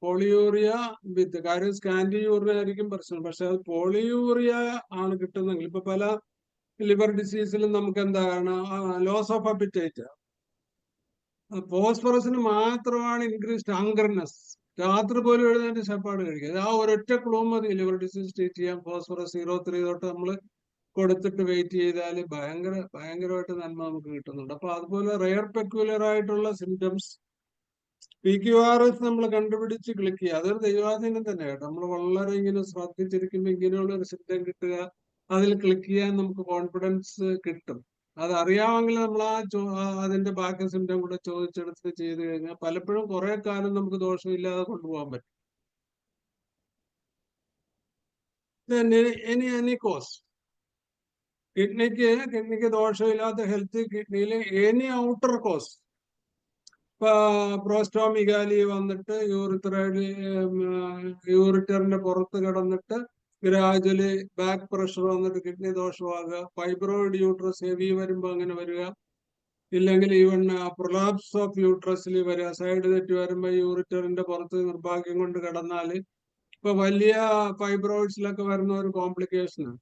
പോളിയൂറിയ വിത്ത്, കാര്യം സ്കാൻഡി യൂറിയ ആയിരിക്കും പ്രശ്നം. പക്ഷെ അത് പോളിയൂറിയ ആണ് കിട്ടുന്നെങ്കിൽ, ഇപ്പൊ പല ലിവർ ഡിസീസിലും നമുക്ക് എന്താണ് ലോസ് ഓഫ് അപ്പിറ്റൈറ്റ്, ഫോസ്ഫറസിന് മാത്രമാണ് ഇൻക്രീസ്ഡ് ഹംഗർനെസ്. രാത്രി പോലും എഴുന്നേറ്റ് ചപ്പാട് കഴിക്കുക. ആ ഒരൊറ്റ ക്ലൂ മതി ലിവർ ഡിസീസ് ട്രീറ്റ് ചെയ്യാൻ. ഫോസ്ഫറസ് 0.3 തൊട്ട് നമ്മൾ കൊടുത്തിട്ട് വെയിറ്റ് ചെയ്താൽ ഭയങ്കരമായിട്ട് നന്മ നമുക്ക് കിട്ടുന്നുണ്ട്. അപ്പൊ അതുപോലെ റെയർ പെക്യുലർ ആയിട്ടുള്ള സിംറ്റംസ് PQRS നമ്മൾ കണ്ടുപിടിച്ച് ക്ലിക്ക് ചെയ്യുക. അതൊരു ദൈവാധീനം തന്നെ കേട്ടോ. നമ്മൾ വളരെ ഇങ്ങനെ ശ്രദ്ധിച്ചിരിക്കുമ്പോൾ ഇങ്ങനെയുള്ള ഒരു സിംറ്റം കിട്ടുക, അതിൽ ക്ലിക്ക് ചെയ്യാൻ നമുക്ക് കോൺഫിഡൻസ് കിട്ടും. അത് അറിയാമെങ്കിൽ നമ്മൾ അതിന്റെ ബാക്കി സിംറ്റം കൂടെ ചോദിച്ചെടുത്ത് ചെയ്ത് കഴിഞ്ഞാൽ പലപ്പോഴും കുറെ കാലം നമുക്ക് ദോഷമില്ലാതെ കൊണ്ടുപോകാൻ പറ്റും. എനി കോസ്, കിഡ്നിക്ക് ദോഷമില്ലാത്ത ഹെൽത്തി കിഡ്നിയിൽ എനി ഔട്ടർ കോസ്, പ്രോസ്റ്റോമിഗാലി വന്നിട്ട് യൂറിറ്ററിന്റെ പുറത്ത് കിടന്നിട്ട് ഗ്രാജുവലി ബാക്ക് പ്രഷർ വന്നിട്ട് കിഡ്നി ദോഷമാകുക, ഫൈബ്രോയിഡ് യൂട്രസ് ഹെവി വരുമ്പോൾ അങ്ങനെ വരിക, ഇല്ലെങ്കിൽ ഈവൻ പ്രൊലാപ്സ് ഓഫ് യൂട്രസിൽ വരിക, സൈഡ് തെറ്റി വരുമ്പോൾ യൂറിറ്ററിന്റെ പുറത്ത് നിർഭാഗ്യം കൊണ്ട് കിടന്നാല് ഇപ്പൊ വലിയ ഫൈബ്രോയിഡ്സിലൊക്കെ വരുന്ന ഒരു കോംപ്ലിക്കേഷനാണ്.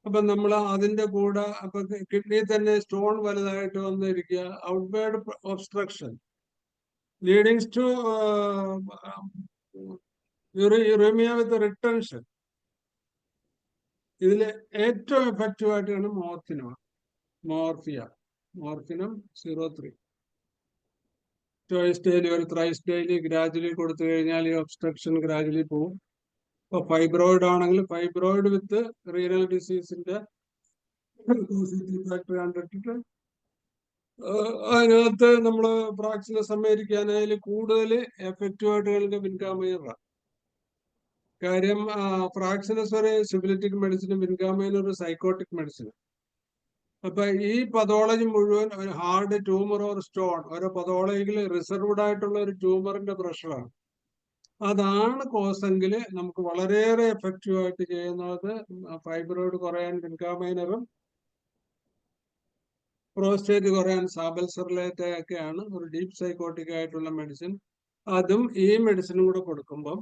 അപ്പൊ നമ്മൾ അതിന്റെ കൂടെ അപ്പൊ കിഡ്നി തന്നെ സ്റ്റോൺ വലുതായിട്ട് വന്നിരിക്കുക, outward obstruction leadings to uremia with retention. ഇതിൽ ഏറ്റവും എഫക്റ്റീവ് ആയിട്ടാണ് മോർഫിനം 0.3 ട്വൈസ് ഡെയിലി ഒരു ത്രൈസ് ഡെയിലി ഗ്രാജുവലി കൊടുത്തു കഴിഞ്ഞാൽ ഈ ഒബ്സ്ട്രക്ഷൻ ഗ്രാജുവലി പോകും. ഇപ്പൊ ഫൈബ്രോയിഡ് ആണെങ്കിൽ ഫൈബ്രോയിഡ് വിത്ത് റീനൽ ഡിസീസിന്റെ ഫാക്ടർ കണ്ടിട്ട് അതിനകത്ത് നമ്മൾ പ്രാക്സിനസ് അമേരിക്കാനതിൽ കൂടുതൽ എഫക്റ്റീവ് ആയിട്ട് കളിക്കുന്ന വിൻകാമൈനറാണ്. കാര്യം ഫ്രാക്സിനസ് ഒരു സിബിലിറ്റിക് മെഡിസിനും വിൻകാമൈൻ ഒരു സൈക്കോട്ടിക് മെഡിസിനും. അപ്പൊ ഈ പതോളജി മുഴുവൻ ഒരു ഹാർഡ് ട്യൂമർ ഓർ സ്റ്റോൺ ഓരോ പതോളജിയിൽ റിസർവ്ഡ് ആയിട്ടുള്ള ഒരു ട്യൂമറിന്റെ പ്രഷറാണ്. അതാണ് കോസെങ്കിൽ നമുക്ക് വളരെയേറെ എഫക്റ്റീവ് ആയിട്ട് ചെയ്യുന്നത് ഫൈബ്രോയിഡ് കുറയാൻ വിൻകാമൈനറും പ്രോസ്റ്റേറ്റ് കുറയാൻ സാബൽസറിലേറ്റ് ഒക്കെയാണ് ഒരു ഡീപ് സൈക്കോട്ടിക് ആയിട്ടുള്ള മെഡിസിൻ. അതും ഈ മെഡിസിനും കൂടെ കൊടുക്കുമ്പം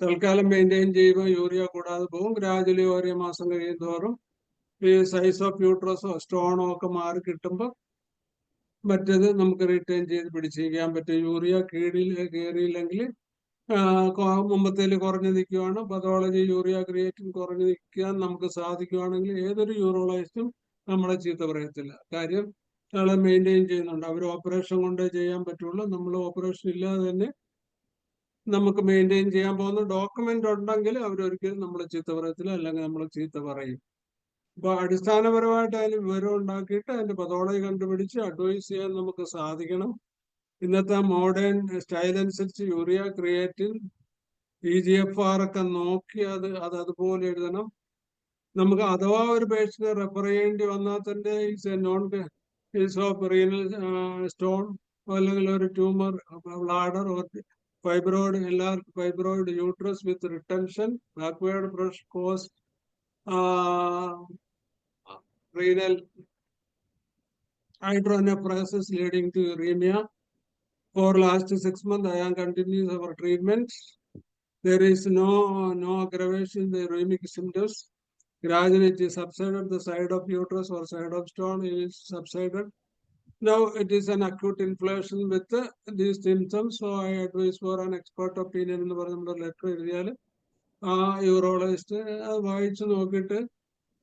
തൽക്കാലം മെയിൻറ്റെയിൻ ചെയ്യുമ്പോൾ യൂറിയ കൂടാതെ പോകും. ഗ്രാജുവലി ഓരോ മാസം കഴിയും തോറും ഈ സൈസ് ഓഫ് യൂട്രസോ സ്റ്റോണോ ഒക്കെ മാറി കിട്ടുമ്പോൾ മറ്റേത് നമുക്ക് റിട്ടേൺ ചെയ്ത് പിടിച്ചിരിക്കാൻ പറ്റും. യൂറിയ കയറിയില്ലെങ്കിൽ മുമ്പത്തേൽ കുറഞ്ഞു നിൽക്കുകയാണ്. പതോളജി യൂറിയ ക്രിയേറ്റിൻ കുറഞ്ഞു നിൽക്കാൻ നമുക്ക് സാധിക്കുകയാണെങ്കിൽ ഏതൊരു യൂറോളജിസ്റ്റും നമ്മളെ ചീത്ത പറയത്തില്ല. കാര്യം ആളെ മെയിൻറ്റെയിൻ ചെയ്യുന്നുണ്ട്. അവർ ഓപ്പറേഷൻ കൊണ്ടേ ചെയ്യാൻ പറ്റുള്ളൂ. നമ്മൾ ഓപ്പറേഷൻ ഇല്ലാതെ തന്നെ നമുക്ക് മെയിൻറ്റെയിൻ ചെയ്യാൻ പോകുന്ന ഡോക്യുമെന്റ് ഉണ്ടെങ്കിൽ അവരൊരിക്കലും നമ്മളെ ചീത്ത പറയത്തില്ല, അല്ലെങ്കിൽ നമ്മൾ ചീത്ത പറയും. അപ്പൊ അടിസ്ഥാനപരമായിട്ട് അതിന് വിവരം ഉണ്ടാക്കിയിട്ട് അതിന്റെ പതോളജി കണ്ടുപിടിച്ച് അഡ്വൈസ് ചെയ്യാൻ നമുക്ക് സാധിക്കണം. ഇന്നത്തെ മോഡേൺ സ്റ്റൈൽ അനുസരിച്ച് യൂറിയ ക്രിയേറ്റിൻ EGFR ഒക്കെ നോക്കി അതുപോലെ എഴുതണം. നമുക്ക് അഥവാ ഒരു പേഷ്യനെ റെഫർ ചെയ്യേണ്ടി വന്നാൽ തന്നെ non case of renal stone അല്ലെങ്കിൽ ഒരു tumour bladder fibroid uterus with retention, backward pressure cause renal hydronephrosis leading to uremia. For last 6 months, I am continuing our treatment. There is no aggravation in the uremic symptoms. Gradually it is subsided, the side of uterus or side of stone is subsided. Now it is an acute inflammation with these symptoms. So I advise for an expert opinion എന്ന് പറഞ്ഞ നമ്മുടെ letter എഴുതിയാൽ ആ urologist അത് വായിച്ചു നോക്കിയിട്ട്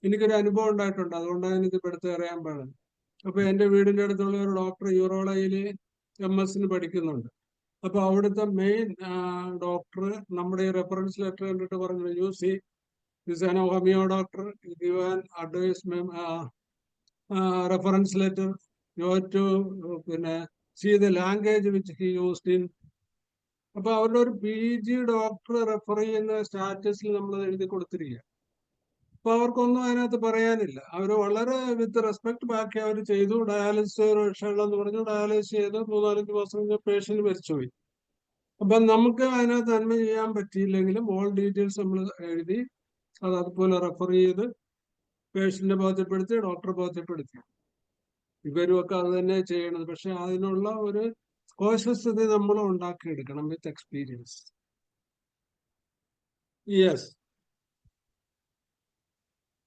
എനിക്കൊരു അനുഭവം ഉണ്ടായിട്ടുണ്ട്, അതുകൊണ്ടാണ് എനിക്ക് ഇപ്പം എടുത്ത് അറിയാൻ പാടുന്നത്. അപ്പൊ എന്റെ വീടിന്റെ അടുത്തുള്ള ഒരു ഡോക്ടർ യൂറോളജിയിൽ MS പഠിക്കുന്നുണ്ട്. അപ്പൊ അവിടുത്തെ മെയിൻ ഡോക്ടർ നമ്മുടെ ഈ റെഫറൻസ് ലെറ്റർ കണ്ടിട്ട് പറഞ്ഞു, you see this an homeo doctor give an advice reference letter, you have to see the language which he used in. അപ്പൊ അവരുടെ ഒരു PG ഡോക്ടർ റെഫർ ചെയ്യുന്ന സ്റ്റാറ്റസിൽ നമ്മൾ എഴുതി കൊടുത്തിരിക്കുക. അപ്പൊ അവർക്കൊന്നും അതിനകത്ത് പറയാനില്ല. അവര് വളരെ വിത്ത് റെസ്പെക്ട് ബാക്കി അവർ ചെയ്തു. ഡയാലിസിസ് ഒരു വിഷയമുള്ളതെന്ന് പറഞ്ഞു, ഡയാലിസിസ് ചെയ്ത് 3-4 മാസം കഴിഞ്ഞ പേഷ്യന്റ് മരിച്ചുപോയി. അപ്പൊ നമുക്ക് അതിനകത്ത് നന്മ ചെയ്യാൻ പറ്റിയില്ലെങ്കിലും ഓൾ ഡീറ്റെയിൽസ് നമ്മൾ എഴുതി അത് അതുപോലെ റെഫർ ചെയ്ത് പേഷ്യന്റിനെ ബോധ്യപ്പെടുത്തി, ഡോക്ടറെ ബോധ്യപ്പെടുത്തി. ഇവരും ഒക്കെ അത് തന്നെ ചെയ്യണത്. പക്ഷെ അതിനുള്ള ഒരു കോശസ്ഥിത നമ്മൾ ഉണ്ടാക്കിയെടുക്കണം വിത്ത് എക്സ്പീരിയൻസ്. യെസ്,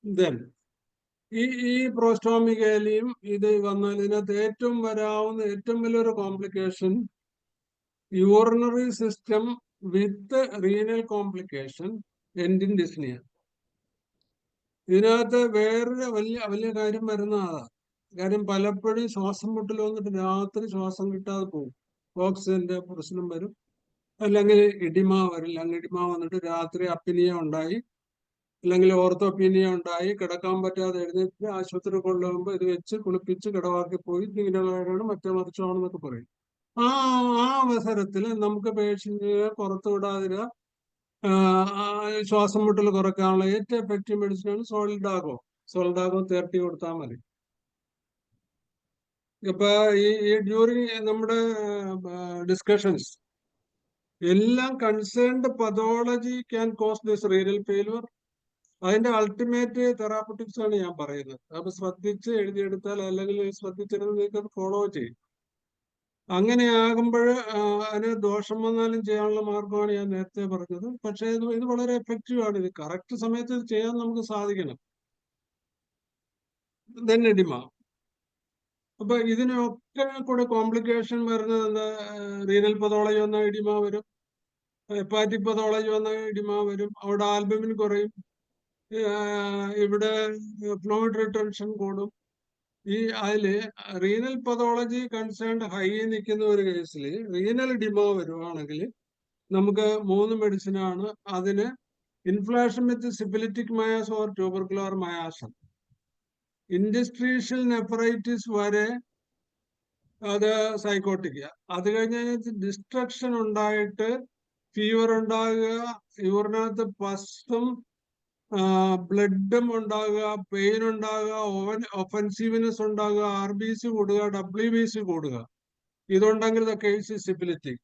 ദെൻ ഈ പ്രോസ്റ്റോമികയിലും ഇത് വന്നാൽ ഇതിനകത്ത് ഏറ്റവും വരാവുന്ന ഏറ്റവും വലിയൊരു complication urinary system with renal complication end in dyspnoea. ഇതിനകത്ത് വേറൊരു വലിയ കാര്യം വരുന്ന അതാണ്. കാര്യം പലപ്പോഴും ശ്വാസം മുട്ടൽ വന്നിട്ട് രാത്രി ശ്വാസം കിട്ടാതെ പോകും, ഓക്സിജന്റെ പ്രശ്നം വരും, അല്ലെങ്കിൽ ഇടിമ വരും. അല്ലെങ്കിൽ ഇടിമ വന്നിട്ട് രാത്രി അപ്പിനിയ ഉണ്ടായി, അല്ലെങ്കിൽ ഓർത്തോപീനിയ ഉണ്ടായി, കിടക്കാൻ പറ്റാതെ എഴുന്നേറ്റ് ആശുപത്രി കൊണ്ടുപോകുമ്പോൾ ഇത് വെച്ച് കുളിപ്പിച്ച് കിടവാക്കി പോയി ഇങ്ങനെയുള്ളവരാണ് മറ്റേ മറിച്ചാണെന്നൊക്കെ പറയും. ആ അവസരത്തിൽ നമുക്ക് പേഷ്യന്റിനെ പുറത്തു വിടാതിര ശ്വാസം മുട്ടൽ കുറയ്ക്കാനുള്ള ഏറ്റവും എഫക്റ്റീവ് മെഡിസിനാണ് സോൾഡാഗോ 30 കൊടുത്താൽ മതി. ഇപ്പൊ ഈ ഡ്യൂറിങ് നമ്മുടെ ഡിസ്കഷൻസ് എല്ലാം concerned pathology can cos this renal failure. അതിന്റെ അൾട്ടിമേറ്റ് തെറാപ്പറ്റിക്സ് ആണ് ഞാൻ പറയുന്നത്. അപ്പൊ ശ്രദ്ധിച്ച് എഴുതിയെടുത്താൽ, അല്ലെങ്കിൽ ശ്രദ്ധിച്ചിരുന്ന് നിങ്ങൾക്ക് ഫോളോ ചെയ്യും. അങ്ങനെയാകുമ്പോൾ അതിന് ദോഷം വന്നാലും ചെയ്യാനുള്ള മാർഗമാണ് ഞാൻ നേരത്തെ പറഞ്ഞത്. പക്ഷെ ഇത് വളരെ എഫക്റ്റീവ് ആണ്. ഇത് കറക്റ്റ് സമയത്ത് ഇത് ചെയ്യാൻ നമുക്ക് സാധിക്കണം. തന്നെ ഇടിമ. അപ്പൊ ഇതിനൊക്കെ കൂടെ കോംപ്ലിക്കേഷൻ വരുന്നത് എന്താ? റീനൽ പതോളജി വന്ന ഇടിമ വരും, ഹെപ്പാറ്റിക് പതോളജി വന്ന ഇടിമ വരും. അവിടെ ആൽബമിൻ കുറയും, ഇവിടെ ഫ്ലൂയിഡ് റിട്ടൻഷൻ കൂടും. അതില് റീനൽ പതോളജി കൺസേൺഡ് ഹൈ നിൽക്കുന്ന ഒരു കേസിൽ റീനൽ ഡിമോ വരുവാണെങ്കിൽ നമുക്ക് 3 മെഡിസിനാണ്. അതിന് inflation with syphilitic miasm or tubercular miasm, interstitial nephritis വരെ അത് സൈക്കോട്ടിക്. അത് കഴിഞ്ഞ് ഡിസ്ട്രക്ഷൻ ഉണ്ടായിട്ട് ഫീവർ ഉണ്ടാകുക, യൂറിനകത്ത് പസ്സും ബ്ലഡും ഉണ്ടാകുക, പെയിൻ ഉണ്ടാകുക, ഒഫൻസീവ്നെസ് ഉണ്ടാകുക, RBC കൂടുക, WBC കൂടുക. ഇതുണ്ടെങ്കിൽ the case is syphilitic.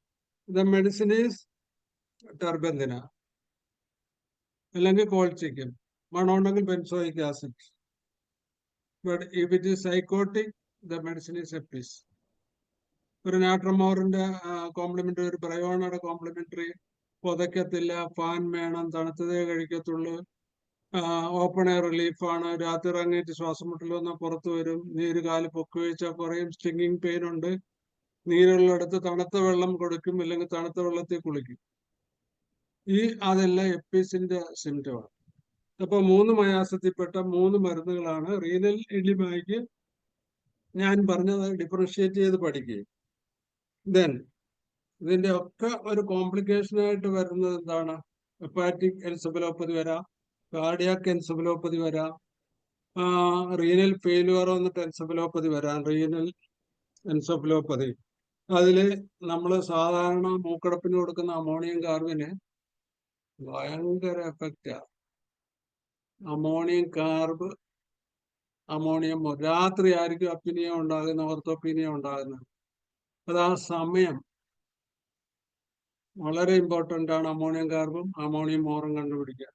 The medicine is ടെർബെന്തിന അല്ലെങ്കിൽ കോൾച്ചിക്കൻ. മണമുണ്ടെങ്കിൽ benzoic acid. But if it is sycotic the medicine is എപ്പിസ്. ഒരു നാട്രമോറിന്റെ കോംപ്ലിമെന്ററി, ഒരു ബ്രയോണയുടെ കോംപ്ലിമെന്ററി പുതയ്ക്കത്തില്ല, ഫാൻ വേണം, തണുത്തതേ കഴിക്കത്തുള്ളൂ, ഓപ്പൺ എയർ റിലീഫാണ്, രാത്രി ഇറങ്ങിയിട്ട് ശ്വാസം മുട്ടൽ വന്നാൽ പുറത്തു വരും, നീര് കാല് പൊക്കി വെച്ചാൽ കുറയും, സ്റ്റിങ്ങിങ് പെയിൻ ഉണ്ട്, നീരുള്ളിടത്ത് തണുത്ത വെള്ളം കൊടുക്കും, ഇല്ലെങ്കിൽ തണുത്ത വെള്ളത്തിൽ കുളിക്കും. അതെല്ലാം എപ്പിസിന്റെ സിംറ്റമാണ്. അപ്പൊ 3 മയാസത്തിൽപ്പെട്ട 3 മരുന്നുകളാണ് റീനൽ ഇഡിമയ്ക്ക് ഞാൻ പറഞ്ഞത്. ഡിഫറൻഷിയേറ്റ് ചെയ്ത് പഠിക്കുകയും ദെൻ ഇതിന്റെ ഒക്കെ ഒരു കോംപ്ലിക്കേഷൻ ആയിട്ട് വരുന്നത് എന്താണ്? ഹെപ്പാറ്റിക് എൻസെഫലോപ്പതി വരാം, കാർഡിയാക് എൻസെഫലോപ്പതി വരാം, റീനൽ ഫെയിലുവർ വന്നിട്ട് എൻസെഫലോപ്പതി വരാം, റീനൽ എൻസെഫലോപ്പതി. അതില് നമ്മൾ സാധാരണ മൂക്കടപ്പിന് കൊടുക്കുന്ന അമോണിയം കാർബിന് ഭയങ്കര എഫക്റ്റാ. അമോണിയം കാർബ്, അമോണിയം രാത്രി ആയിരിക്കും അപ്പിനിയ ഉണ്ടാകുന്ന, ഓർത്തോപീനിയ ഉണ്ടാകുന്നത്. അത് ആ സമയം വളരെ ഇമ്പോർട്ടൻ്റ് ആണ്. അമോണിയം കാർബും അമോണിയം മോറും കണ്ടുപിടിക്കുക.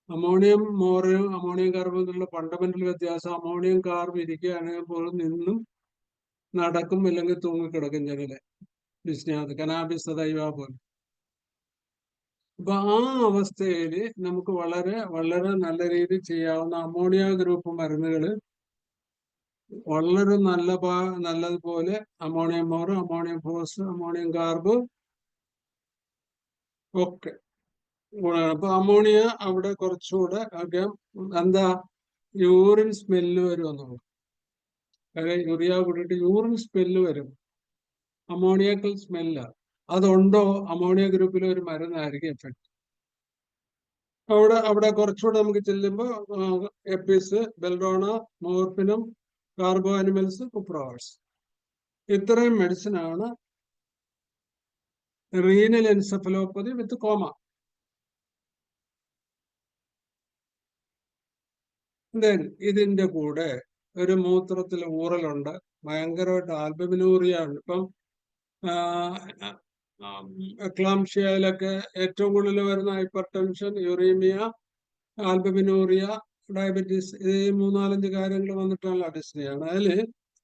അമോണിയം മോറും അമോണിയം കാർബും തമ്മിലുള്ള ഫണ്ടമെന്റൽ വ്യത്യാസം, അമോണിയം കാർബ് ഇരിക്കുകയാണെങ്കിൽ പോലും നിന്നും നടക്കും, ഇല്ലെങ്കിൽ തൂങ്ങിക്കിടക്കും. ജനലെ ഡിസ്നിയാത് കനാബിസ് തൈവ പോലെ. അപ്പൊ ആ അവസ്ഥയിൽ നമുക്ക് വളരെ വളരെ നല്ല രീതിയിൽ ചെയ്യാവുന്ന അമോണിയ ഗ്രൂപ്പ് മരുന്നുകൾ വളരെ നല്ലതുപോലെ അമോണിയം മോർ, അമോണിയം ഫോസ്, അമോണിയം കാർബ് ഒക്കെ ഗുണമാണ്. അപ്പൊ അമോണിയ അവിടെ കുറച്ചുകൂടെ ഒക്കെ എന്താ യൂറിൻ സ്മെല്ല് വരും എന്നുള്ളത്. അതായത് യൂറിയ കൂട്ടിയിട്ട് യൂറിൻ സ്മെല്ല് വരും, അമോണിയക്കൽ സ്മെല്ല. അതുണ്ടോ അമോണിയ ഗ്രൂപ്പിലെ ഒരു മരുന്നായിരിക്കും എഫക്ട്. അവിടെ കുറച്ചുകൂടെ നമുക്ക് ചെല്ലുമ്പോൾ എപ്പിസ്, ബെൽഡോണ, മോർഫിനം, കാർബോ അനിമൽസ്, കുപ്രോവാൾസ്, ഇത്രയും മെഡിസിൻ ആണ് റീനൽ എൻസെഫലോപ്പതി വിത്ത് കോമ. ദെൻ ഇതിന്റെ കൂടെ ഒരു മൂത്രത്തിൽ ഊറലുണ്ട്, ഭയങ്കരമായിട്ട് ആൽബമിനൂറിയ ഉണ്ട്. ഇപ്പം എക്ലാംഷിയയിലൊക്കെ ഏറ്റവും കൂടുതൽ വരുന്ന ഹൈപ്പർ ടെൻഷൻ, യുറീമിയ, ആൽബമിനൂറിയ, ഡയബറ്റീസ്, ഈ 3-4 കാര്യങ്ങൾ വന്നിട്ടുള്ള ഡിസ്നിയാണ്. അതിൽ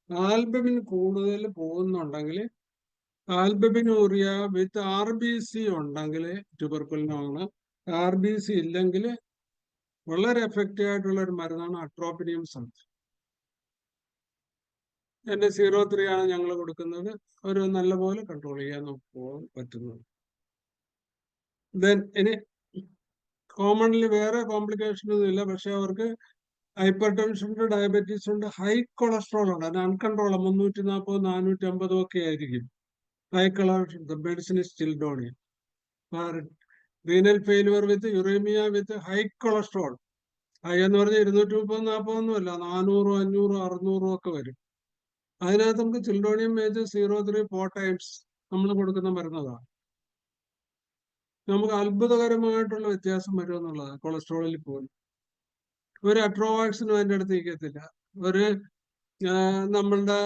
ആൽബമിൻ കൂടുതൽ പോകുന്നുണ്ടെങ്കിൽ, ആൽബമിനൂറിയ വിത്ത് RBC ഉണ്ടെങ്കിൽ ട്യൂബർക്കുലിനാണ്. RBC ഇല്ലെങ്കിൽ വളരെ എഫക്റ്റീവ് ആയിട്ടുള്ള ഒരു മരുന്നാണ് അട്രോപിനിയം സൾഫേറ്റ്. NaCO3 ആണ് ഞങ്ങൾ കൊടുക്കുന്നത്. ഒരു നല്ലപോലെ കൺട്രോൾ ചെയ്യാൻ നമുക്ക് പോകാൻ പറ്റുന്നത്. ദെൻ ഇനി കോമൺലി വേറെ കോംപ്ലിക്കേഷൻ ഒന്നും ഇല്ല, പക്ഷെ അവർക്ക് ഹൈപ്പർ ടെൻഷൻ ഉണ്ട്, ഡയബറ്റീസ് ഉണ്ട്, ഹൈ കൊളസ്ട്രോൾ ഉണ്ട്. അത് അൺകൺട്രോൾ 340, 450 ഒക്കെ ആയിരിക്കും. ഹൈ കൊളസ്ട്രോൾ മെഡിസിൻ ഇസ് ചിൽഡോണിയ. Renal failure with uremia with high cholesterol. High എന്ന് പറഞ്ഞാൽ 230, 40 ഒന്നുമല്ല, 400, 500, 600 ഒക്കെ വരും. അതിനകത്ത് നമുക്ക് ചിൽഡോണിയം മേജർ 03 4 ടൈംസ് നമ്മൾ കൊടുക്കുന്ന മരുന്നതാണ്. നമുക്ക് അത്ഭുതകരമായിട്ടുള്ള വ്യത്യാസം വരും എന്നുള്ളതാണ് കൊളസ്ട്രോളിൽ പോലും. ഒരു അട്രോവാക്സിനും അതിൻ്റെ അടുത്ത് നിൽക്കത്തില്ല. ഒരു നമ്മളുടെ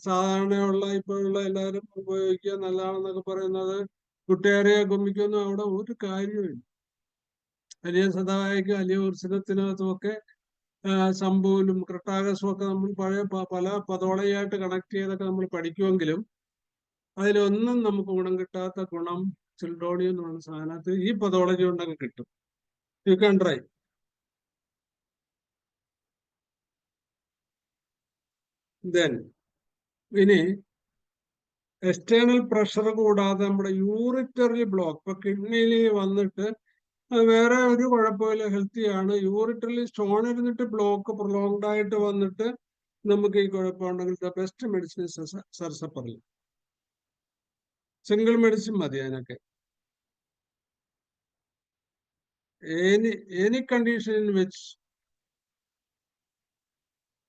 സാധാരണയുള്ള ഇപ്പോഴുള്ള എല്ലാവരും ഉപയോഗിക്കുക നല്ലതാണെന്നൊക്കെ പറയുന്നത് കുട്ടിയേറിയ ഗുമ്മിക്കൊന്നും അവിടെ ഒരു കാര്യമില്ല. വലിയ സദായിക്കും വലിയ ഉത്സവത്തിനകത്തും ഒക്കെ സംഭവലും ക്രിട്ടാഗസും ഒക്കെ നമ്മൾ പഴയ പല പതോളയായിട്ട് കണക്ട് ചെയ്തൊക്കെ നമ്മൾ പഠിക്കുമെങ്കിലും അതിലൊന്നും നമുക്ക് ഗുണം കിട്ടാത്ത ഗുണം ചിൽഡോണിയം എന്ന് പറയുന്ന സാധനത്ത് ഈ പതോളജി കൊണ്ടൊക്കെ കിട്ടും. You can try. ദെൻ ഇനി എക്സ്റ്റേണൽ പ്രഷർ കൂടാതെ നമ്മുടെ യൂറിറ്ററി ബ്ലോക്ക്, ഇപ്പൊ കിഡ്നിയിൽ വന്നിട്ട് വേറെ ഒരു കുഴപ്പമില്ല, ഹെൽത്തിയാണ്. യൂറിറ്ററിൽ സ്റ്റോൺ ഇരുന്നിട്ട് ബ്ലോക്ക് പ്രൊലോങ്ഡ് ആയിട്ട് വന്നിട്ട് നമുക്ക് ഈ കുഴപ്പമുണ്ടെങ്കിൽ the best medicine sarsaparilla. Single medicine മതി അതിനൊക്കെ. Any condition in which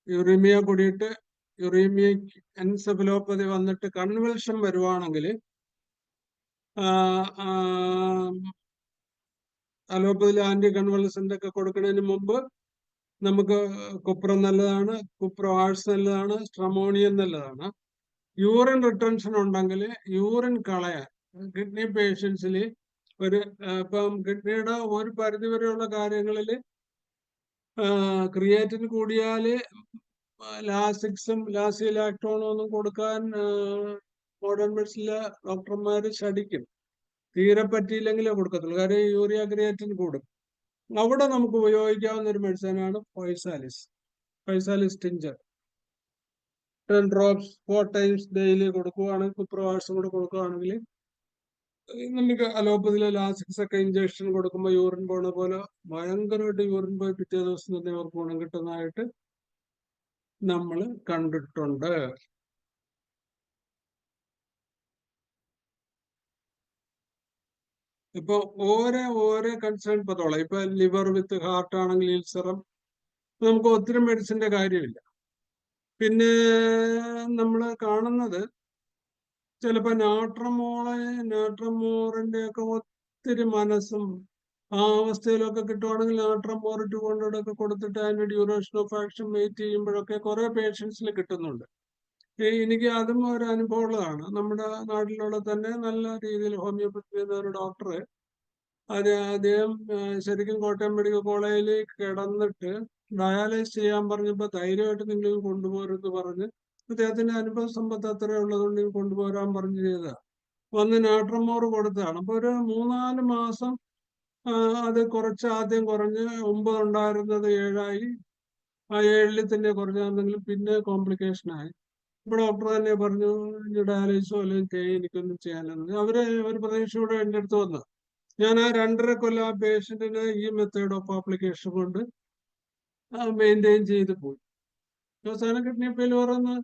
uremia കൂടിയിട്ട് യുറീമിയക് എൻസെഫലോപ്പതി വന്നിട്ട് കൺവൽഷൻ വരുവാണെങ്കിൽ അലോപ്പതിയിൽ ആന്റി കൺവൽസന്റ് ഒക്കെ കൊടുക്കുന്നതിന് മുമ്പ് നമുക്ക് കുപ്രം നല്ലതാണ്, കുപ്രോവാൾസ് നല്ലതാണ്, സ്ട്രമോണിയം നല്ലതാണ്. യൂറിൻ റിട്ടൻഷൻ ഉണ്ടെങ്കിൽ യൂറിൻ കളയാൻ കിഡ്നി പേഷ്യൻസിൽ ഇപ്പം കിഡ്നിയുടെ ഒരു പരിധി വരെയുള്ള കാര്യങ്ങളിൽ ക്രിയാറ്റിൻ കൂടിയാൽ ലാസിക്സും ലാസിലാക്ടോണും ഒന്നും കൊടുക്കാൻ മോഡേൺ മെഡിസിനിലെ ഡോക്ടർമാർ ശടിക്കും. തീരെ പറ്റിയില്ലെങ്കിലേ കൊടുക്കത്തുള്ളൂ, കാര്യം യൂറിയ ക്രിയാറ്റിൻ കൂടും. അവിടെ നമുക്ക് ഉപയോഗിക്കാവുന്ന ഒരു മെഡിസിനാണ് ഫൈസാലിസ് ടിഞ്ചർ. 10 drops 4 times ഡെയിലി കൊടുക്കുകയാണെങ്കിൽ, കുപ്രോവാൾസും കൂടെ കൊടുക്കുകയാണെങ്കിൽ നമുക്ക് അലോപ്പതിയിലെ ലാസിക്സ് ഒക്കെ ഇഞ്ചക്ഷൻ കൊടുക്കുമ്പോൾ യൂറിൻ പോണ പോലെ ഭയങ്കരമായിട്ട് യൂറിൻ പോയി പിറ്റേ ദിവസം തന്നെ അവർക്ക് ഗുണം കിട്ടുന്നതായിട്ട് നമ്മൾ കണ്ടിട്ടുണ്ട്. ഇപ്പൊ ഓരോ കൺസേൺ പതോളം, ഇപ്പൊ ലിവർ വിത്ത് ഹാർട്ട് ആണെങ്കിൽ ഇൽസറം നമുക്ക് ഒത്തിരി മെഡിസിന്റെ കാര്യമില്ല. പിന്നെ നമ്മൾ കാണുന്നത് ചിലപ്പോ നാട്രമോറിന്റെ ഒക്കെ ഒത്തിരി മനസ്സും ആ അവസ്ഥയിലൊക്കെ കിട്ടുവാണെങ്കിൽ നാട്രമോർ 200 ഒക്കെ കൊടുത്തിട്ട് അതിന്റെ ഡ്യൂറേഷൻ ഓഫ് ആക്ഷൻ വെയിറ്റ് ചെയ്യുമ്പോഴൊക്കെ കുറെ പേഷ്യൻസിൽ കിട്ടുന്നുണ്ട്. എനിക്ക് അതും ഒരു അനുഭവം ഉള്ളതാണ്. നമ്മുടെ നാട്ടിലുള്ള തന്നെ നല്ല രീതിയിൽ ഹോമിയോപ്പതി എന്ന ഒരു ഡോക്ടർ, അദ്ദേഹം ശരിക്കും കോട്ടയം മെഡിക്കൽ കോളേജിൽ കിടന്നിട്ട് ഡയാലൈസ് ചെയ്യാൻ പറഞ്ഞപ്പോൾ ധൈര്യമായിട്ട് നിങ്ങൾ കൊണ്ടുപോരുന്ന് പറഞ്ഞ് അദ്ദേഹത്തിന്റെ അനുഭവ സമ്പത്ത് അത്ര ഉള്ളതുകൊണ്ട് കൊണ്ടുപോരാൻ പറഞ്ഞു ചെയ്തതാണ്. വന്ന് നാട്രമോർ കൊടുത്തതാണ്. അപ്പൊ ഒരു 3-4 മാസം അത് ആദ്യം കുറഞ്ഞ് 9 ഉണ്ടായിരുന്നത് 7 ആ 7 തന്നെ കുറഞ്ഞാണെങ്കിലും പിന്നെ കോംപ്ലിക്കേഷൻ ആയി. ഇപ്പൊ ഡോക്ടർ തന്നെ പറഞ്ഞു ഡയാലിസിസോ അല്ലെങ്കിൽ എനിക്കൊന്നും ചെയ്യാനൊന്നും. ഒരു പ്രതീക്ഷയോടെ എൻ്റെ അടുത്ത് വന്നു. ഞാൻ ആ 2.5 കൊല്ലം ആ പേഷ്യന്റിന് ഈ മെത്തേഡ് ഓഫ് ആപ്ലിക്കേഷൻ കൊണ്ട് മെയിൻറ്റെയിൻ ചെയ്ത് പോയി. അവസാനം കിഡ്നി ഫെയിലുവർ ഒന്ന്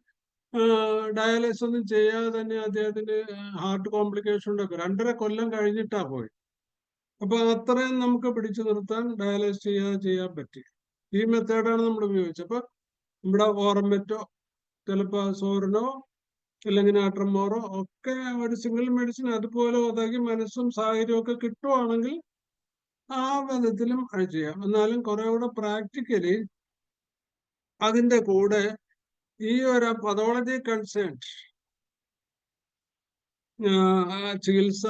ഡയാലിസിസ് ഒന്നും ചെയ്യാതെ തന്നെ അദ്ദേഹത്തിന് ഹാർട്ട് കോംപ്ലിക്കേഷൻ ഉണ്ടാക്കും. 2.5 കൊല്ലം കഴിഞ്ഞിട്ടാ പോയി. അപ്പൊ അത്രയും നമുക്ക് പിടിച്ചു നിർത്താൻ ഡയാലിസിസ് ചെയ്യാൻ പറ്റി. ഈ മെത്തേഡാണ് നമ്മൾ ഉപയോഗിച്ചത്. അപ്പൊ നമ്മുടെ ഓർമെറ്റോ ചിലപ്പോ സോറിനോ അല്ലെങ്കിൽ നാട്രമോറോ ഒക്കെ ഒരു സിംഗിൾ മെഡിസിൻ അതുപോലെ ഉതകി മനസ്സും സാഹചര്യവും ഒക്കെ കിട്ടുവാണെങ്കിൽ ആ വിധത്തിലും അത് ചെയ്യാം. എന്നാലും കുറെ കൂടെ പ്രാക്ടിക്കലി അതിന്റെ കൂടെ ഈ ഒരു പതോളജി കൺസേൺ ചികിത്സ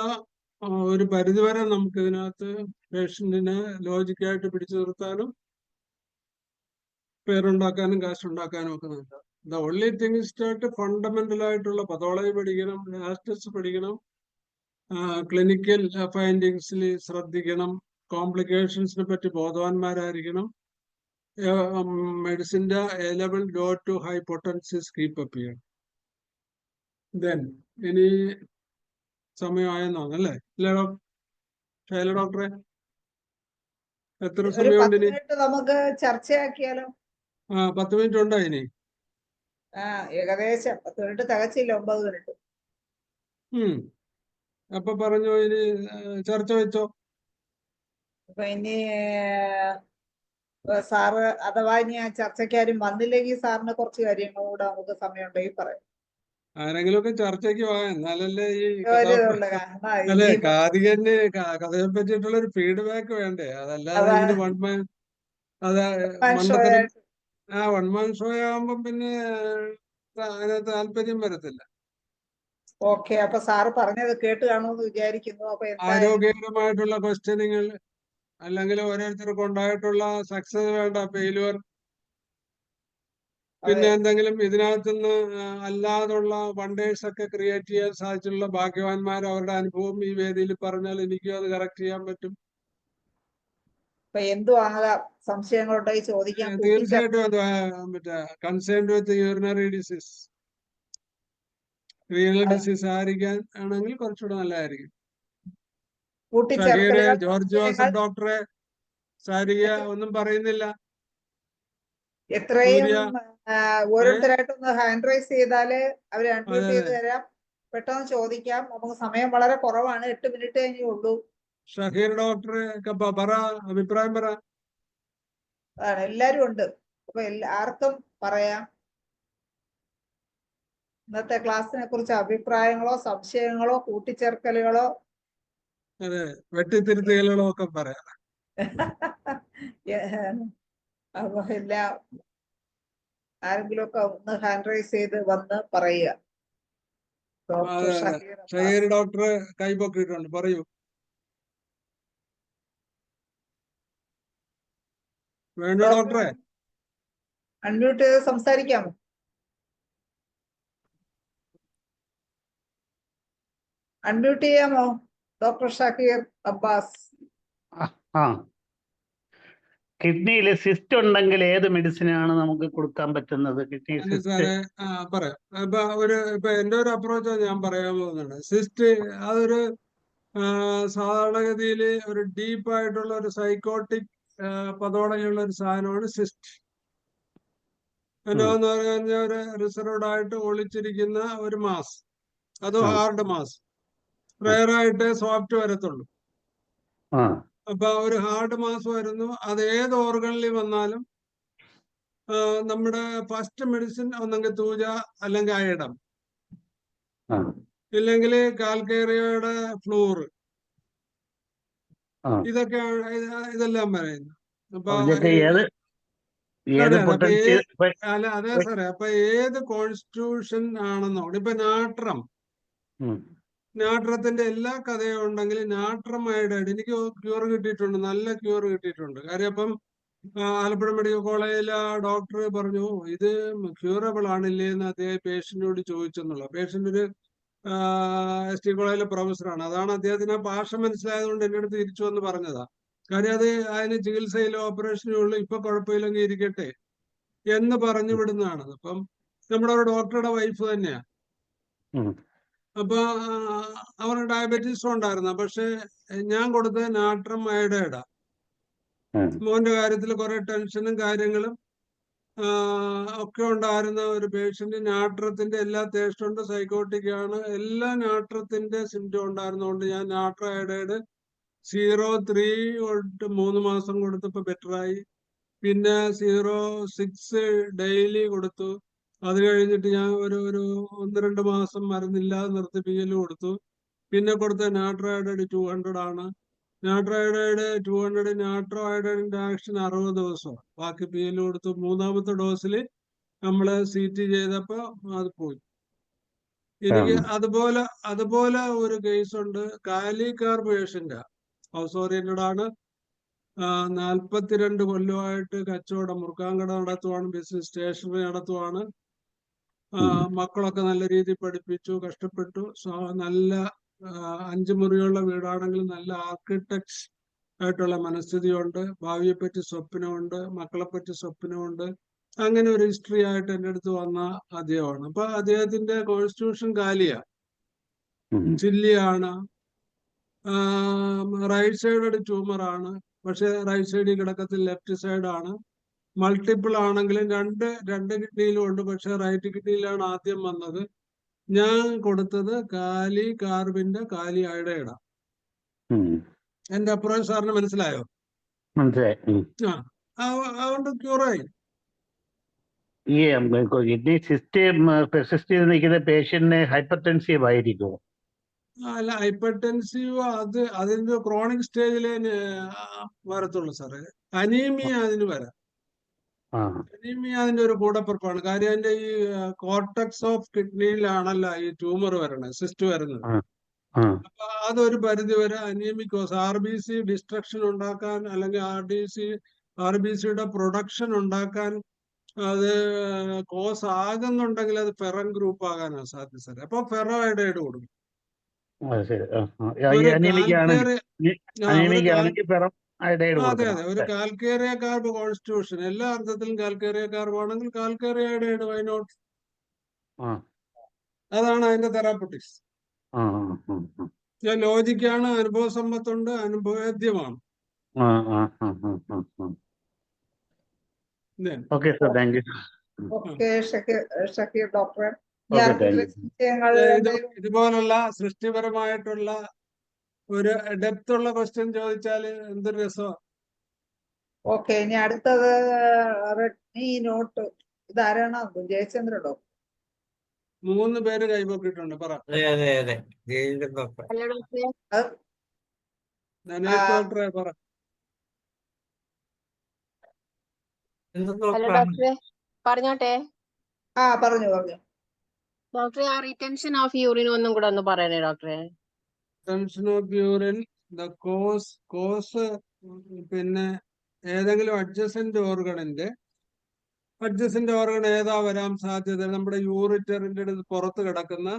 ഒരു പരിധിവരെ നമുക്ക് ഇതിനകത്ത് പേഷ്യന്റിനെ ലോജിക്കായിട്ട് പിടിച്ചു നിർത്താനും പേരുണ്ടാക്കാനും കാശുണ്ടാക്കാനും ഒക്കെ നോക്കുക. The only thing is fundamental ആയിട്ടുള്ള പതോളജി പഠിക്കണം, ആസ്റ്റസ് പഠിക്കണം, ക്ലിനിക്കൽ ഫൈൻഡിങ്സിൽ ശ്രദ്ധിക്കണം, കോംപ്ലിക്കേഷൻസിനെ പറ്റി ബോധവാന്മാരായിരിക്കണം, മെഡിസിന്റെ level low to high potencies keep up ചെയ്യണം. ദെൻ ഇനി സമയമായെന്ന് തോന്നുന്നല്ലേ? ശൈല ഡോക്ടറെ എത്ര ഒരു സമയമുണ്ട് 10 ഇനി? മിനിറ്റ് നമുക്ക് ചർച്ചയാക്കിയാലോ? 10 മിനിറ്റ് ഉണ്ടോ ഇനി? ഏകദേശം 10 മിനിറ്റ് തികച്ചില്ല, 9 മിനിറ്റ്. അപ്പൊ പറഞ്ഞു ഇനി ചർച്ച വെച്ചോ. അപ്പൊ ഇനി സാറ് അഥവാ ഇനി ആ ചർച്ചയ്ക്കാരും വന്നില്ലെങ്കിൽ സാറിന് കുറച്ച് കാര്യങ്ങൾ കൂടെ നമുക്ക് സമയം ഉണ്ടെങ്കിൽ പറയാം. ആരെങ്കിലും ഒക്കെ ചർച്ചയ്ക്ക് പോകാൻ എന്നാലല്ലേ ഈ അല്ലേ കാതികന് കഥയെ പറ്റിയിട്ടുള്ള ഒരു ഫീഡ്ബാക്ക് വേണ്ടേ? അതല്ലാതെ ഇങ്ങനെ വൺ മാൻ ഷോ ആകുമ്പോ പിന്നെ അതിന് താല്പര്യം വരത്തില്ല. ഓക്കെ, അപ്പൊ സാറ് പറഞ്ഞത് കേട്ട് കാണുമെന്ന് വിചാരിക്കുന്നു. അപ്പൊ ആരോഗ്യകരമായിട്ടുള്ള ക്വസ്റ്റ്യനിങ്ങൾ അല്ലെങ്കിൽ ഓരോരുത്തർക്കും ഉണ്ടായിട്ടുള്ള സക്സസ് വേണ്ട ഫെയിലുവർ, പിന്നെ എന്തെങ്കിലും ഇതിനകത്തുനിന്ന് അല്ലാതുള്ള വണ്ടേഴ്സ് ഒക്കെ ക്രിയേറ്റ് ചെയ്യാൻ സാധിച്ചിട്ടുള്ള ഭാഗ്യവാന്മാർ അവരുടെ അനുഭവം ഈ വേദിയിൽ പറഞ്ഞാൽ എനിക്കും അത് കറക്റ്റ് ചെയ്യാൻ പറ്റും. എന്തും ആകാം, സംശയങ്ങളുണ്ടെങ്കിൽ ചോദിക്കാം. തീർച്ചയായിട്ടും മറ്റേ concerned with urinary disease, renal disease ആയിരിക്കാൻ ആണെങ്കിൽ കുറച്ചുകൂടെ നല്ലതായിരിക്കും. ജോർജ് ജോസഫ് ഡോക്ടറെ സാരിക ഒന്നും പറയുന്നില്ല. എത്രയും ഓരോരുത്തരായിട്ടൊന്ന് ഹാൻഡ് റൈസ് ചെയ്താല് അവര് അൺമ്യൂട്ട് ചെയ്ത് തരാം, പെട്ടെന്ന് ചോദിക്കാം. നമുക്ക് സമയം വളരെ കുറവാണ്, 8 മിനിറ്റ് കഴിഞ്ഞേ ഉള്ളൂ. ഷഹീർ ഡോക്ടർ പറ, അഭിപ്രായം പറ. എല്ലാരും ഉണ്ട്, അപ്പൊ ആർക്കും പറയാം. ഇന്നത്തെ ക്ലാസ്സിനെ കുറിച്ച് അഭിപ്രായങ്ങളോ സംശയങ്ങളോ കൂട്ടിച്ചേർക്കലുകളോ വെട്ടിത്തിരുത്തലുകളോ ഒക്കെ പറയാം. അപ്പൊ എല്ലാം ആരെങ്കിലും ഒക്കെ ഒന്ന് ഹാൻഡ് റൈസ് ചെയ്ത് വന്ന് പറയുക. ഷഹീർ ഡോക്ടർ കൈപൊക്കിയിട്ടുണ്ട്, പറയൂ. വേണ്ട ഡോക്ടറെ അൺമ്യൂട്ട് ചെയ്ത് സംസാരിക്കാമോ? അൺമ്യൂട്ട് ചെയ്യാമോ ഡോക്ടർ ഷഹീർ അബ്ബാസ്? കിഡ്നിയിൽ സിസ്റ്റ് ഉണ്ടെങ്കിൽ ഏത് മെഡിസിനാണ് നമുക്ക് കൊടുക്കാൻ പറ്റുന്നത്? കിഡ്നി പറയാം. ഇപ്പൊ എന്റെ ഒരു അപ്രോച്ച് ഞാൻ പറയാൻ പോകുന്നുണ്ട്. സിസ്റ്റ് അതൊരു സാധാരണഗതിയിൽ ഒരു ഡീപ്പായിട്ടുള്ള ഒരു സൈക്കോട്ടിക് പതോളയുള്ള ഒരു സാധനമാണ് സിസ്റ്റ്. എന്ന് പറഞ്ഞാൽ ഒരു റിസർവ്ഡ് ആയിട്ട് ഒളിച്ചിരിക്കുന്ന ഒരു മാസ്, അത് ഹാർഡ് മാസ്. റയറായിട്ട് സോഫ്റ്റ് വരത്തുള്ളൂ. അപ്പൊ ഒരു ഹാർഡ് മാസ് വരുന്നു. അത് ഏത് ഓർഗണിൽ വന്നാലും നമ്മുടെ ഫസ്റ്റ് മെഡിസിൻ ഒന്നെങ്കിൽ തൂജ അല്ലെങ്കിൽ അയഡം, ഇല്ലെങ്കിൽ കാൽക്കേറിയയുടെ ഫ്ലൂർ, ഇതെല്ലാം പറയുന്നു. അതെ സാറേ. അപ്പൊ ഏത് കോൺസ്റ്റിറ്റ്യൂഷൻ ആണെന്നോ, ഇപ്പൊ നാട്രത്തിന്റെ എല്ലാ കഥയും ഉണ്ടെങ്കിൽ നാട്രമൈഡ് എനിക്ക് ക്യൂർ കിട്ടിയിട്ടുണ്ട്, നല്ല ക്യൂർ കിട്ടിയിട്ടുണ്ട്. കാര്യം അപ്പം ആലപ്പുഴ മെഡിക്കൽ കോളേജിലെ ഡോക്ടർ പറഞ്ഞു ഇത് ക്യൂറബിൾ ആണില്ലേ എന്ന് അദ്ദേഹം പേഷ്യന്റിനോട് ചോദിച്ചെന്നുള്ള. പേഷ്യന്റ് ഒരു ST കോളേജിലെ പ്രൊഫസറാണ്. അതാണ് അദ്ദേഹത്തിന് ആ ഭാഷ മനസ്സിലായതുകൊണ്ട് എൻ്റെ അടുത്ത് തിരിച്ചു വന്ന് പറഞ്ഞതാ. കാര്യം അത് അതിന് ചികിത്സയിലോ ഓപ്പറേഷനോ ഉള്ളു, ഇപ്പൊ കുഴപ്പമില്ലെങ്കിൽ ഇരിക്കട്ടെ എന്ന് പറഞ്ഞു വിടുന്നതാണ്. അപ്പം നമ്മുടെ ഒരു ഡോക്ടറുടെ വൈഫ് തന്നെയാ. അപ്പൊ അവർക്ക് ഡയബറ്റീസും ഉണ്ടായിരുന്നു. പക്ഷെ ഞാൻ കൊടുത്ത നാട്രം അയഡൈഡാ. മോന്റെ കാര്യത്തിൽ കുറെ ടെൻഷനും കാര്യങ്ങളും ഒക്കെ ഉണ്ടായിരുന്ന ഒരു പേഷ്യന്റ് നാട്രത്തിന്റെ എല്ലാ ടേസ്റ്റ് ഉണ്ട്, സൈക്കോട്ടിക് ആണ്, എല്ലാ നാട്രത്തിന്റെ സിംറ്റം ഉണ്ടായിരുന്നതുകൊണ്ട് ഞാൻ നാട്രം അയഡൈഡ് 0.3 തൊട്ട് 3 മാസം കൊടുത്തപ്പോ ബെറ്ററായി. പിന്നെ 0.6 ഡെയിലി കൊടുത്തു. അത് കഴിഞ്ഞിട്ട് ഞാൻ ഒരു 1-2 മാസം മരുന്നില്ലാതെ നിർത്തി PL കൊടുത്തു. പിന്നെ കൊടുത്ത നാട്രം അയഡൈഡ് 200 ആണ്. നാട്രം അയഡൈഡ് 200, നാട്രം അയഡൈഡിന്റെ ആക്ഷൻ 60 ദിവസം. ബാക്കി PL കൊടുത്തു. 3ാമത്തെ ഡോസിൽ നമ്മള് CT ചെയ്തപ്പോ അത് പോയി. എനിക്ക് അതുപോലെ ഒരു കേസ് ഉണ്ട്. കാലിക്കാർ പേഷ്യന്റ്, ഹൗസ് ഓറിയന്റഡ് ആണ്. 42 കൊല്ലമായിട്ട് കച്ചവടം, മുറുക്കാൻകട നടത്തുവാണ്, ബിസിനസ് സ്റ്റേഷനറി നടത്തുവാണ്. മക്കളൊക്കെ നല്ല രീതിയിൽ പഠിപ്പിച്ചു, കഷ്ടപ്പെട്ടു. നല്ല 5 മുറിയുള്ള വീടാണെങ്കിലും നല്ല ആർക്കിടെക്ട്സ് ആയിട്ടുള്ള മനസ്ഥിതിയുണ്ട്. ഭാവിയെ പറ്റി സ്വപ്നമുണ്ട്, മക്കളെ പറ്റി സ്വപ്നമുണ്ട്. അങ്ങനെ ഒരു ഹിസ്റ്ററി ആയിട്ട് എൻ്റെ അടുത്ത് വന്ന അദ്ദേഹമാണ്. അപ്പൊ അദ്ദേഹത്തിന്റെ കോൺസ്റ്റിറ്റ്യൂഷൻ കാലിയ, ചില്ലിയാണ്, റൈറ്റ് സൈഡ് ട്യൂമർ ആണ്. പക്ഷെ റൈറ്റ് സൈഡിൽ കിടക്കത്തിൽ ലെഫ്റ്റ് സൈഡ് ആണ്. മൾട്ടിപ്പിൾ ആണെങ്കിലും രണ്ട് കിഡ്നിയിലും ഉണ്ട്. പക്ഷെ റൈറ്റ് കിഡ്നിയിലാണ് ആദ്യം വന്നത്. ഞാൻ കൊടുത്തത് കാലി കാർബിന്റെ കാലി അയഡൈഡാ. എന്റെ അപ്രോച്ച് സാറിന് മനസ്സിലായോ? അതുകൊണ്ട് ക്യൂറായി. ഈ കിഡ്നി പെർസിസ്റ്റ് ചെയ്ത് നിൽക്കുന്ന പേഷ്യന്റിന് ഹൈപ്പർടെൻസീവ് ആയിരിക്കുമോ? അല്ല, ഹൈപ്പർടെൻസീവ് അതിന്റെ ക്രോണിക് സ്റ്റേജിലേ വരത്തുള്ളൂ സാറേ. അനീമിയ അതിന് വരാം. അനീമിയ അതിന്റെ ഒരു കൂടപ്പുറപ്പാണ്. കാര്യം അതിന്റെ ഈ കോർട്ടക്സ് ഓഫ് കിഡ്നിയിലാണല്ലോ ഈ ട്യൂമർ വരണത്, സിസ്റ്റ് വരുന്നത്. അപ്പൊ അതൊരു പരിധി വരെ അനീമിക്കോസ്, RBC ഡിസ്ട്രക്ഷൻ ഉണ്ടാക്കാൻ അല്ലെങ്കിൽ RBCയുടെ പ്രൊഡക്ഷൻ ഉണ്ടാക്കാൻ അത് കോസ് ആകുന്നുണ്ടെങ്കിൽ അത് ഫെറൻ ഗ്രൂപ്പ് ആകാനാണ് സാധ്യത. അപ്പൊ ഫെറോ അയഡൈഡ് കൊടുക്കും. അതെ, ഒരു കാൽക്കേറിയ കാർബ് കോൺസ്റ്റിറ്റ്യൂഷൻ, എല്ലാ അർത്ഥത്തിലും കാൽക്കേറിയ കാർബ് ആണെങ്കിൽ കാൽക്കേറിയ അയഡൈഡ് വൈ നോട്ട്. അതാണ് അതിന്റെ തെറാപ്പറ്റിക്സ്. ലോജിക്കാണ്, അനുഭവ സമ്പത്തുണ്ട്, അനുഭവേദ്യമാണ്. ഷക്കീർ ഡോക്ടറെ, ഇതുപോലുള്ള സൃഷ്ടിപരമായിട്ടുള്ള ഒരു ഡെപ്തുള്ള ക്വസ്റ്റ്യൻ ചോദിച്ചാൽ എന്തൊരു രസമാണ്. ഓക്കെ, ഇനി അടുത്തത് റെഡ്മി നോട്ട്. ഇതാരാണ്? ജയചന്ദ്ര ഡോക്ടർ. 3 പേര് കൈപൊക്കിയിട്ടുണ്ട്. പറ. ഡോക്ടറെ പറ. ഹലോ ഡോക്ടറെ, പറഞ്ഞോട്ടെ. പറഞ്ഞു. ഡോക്ടറെ, ആ റിറ്റൻഷൻ ഓഫ് യൂറിൻ ഒന്നും കൂടെ ഒന്ന് പറയണേ ഡോക്ടറെ. Retention of urine, the cause പിന്നെ ഏതെങ്കിലും അഡ്ജസന്റ് ഓർഗൺ ഏതാ വരാൻ സാധ്യത? നമ്മുടെ യൂറിറ്ററിന്റെ അടുത്ത് പുറത്ത് കിടക്കുന്ന,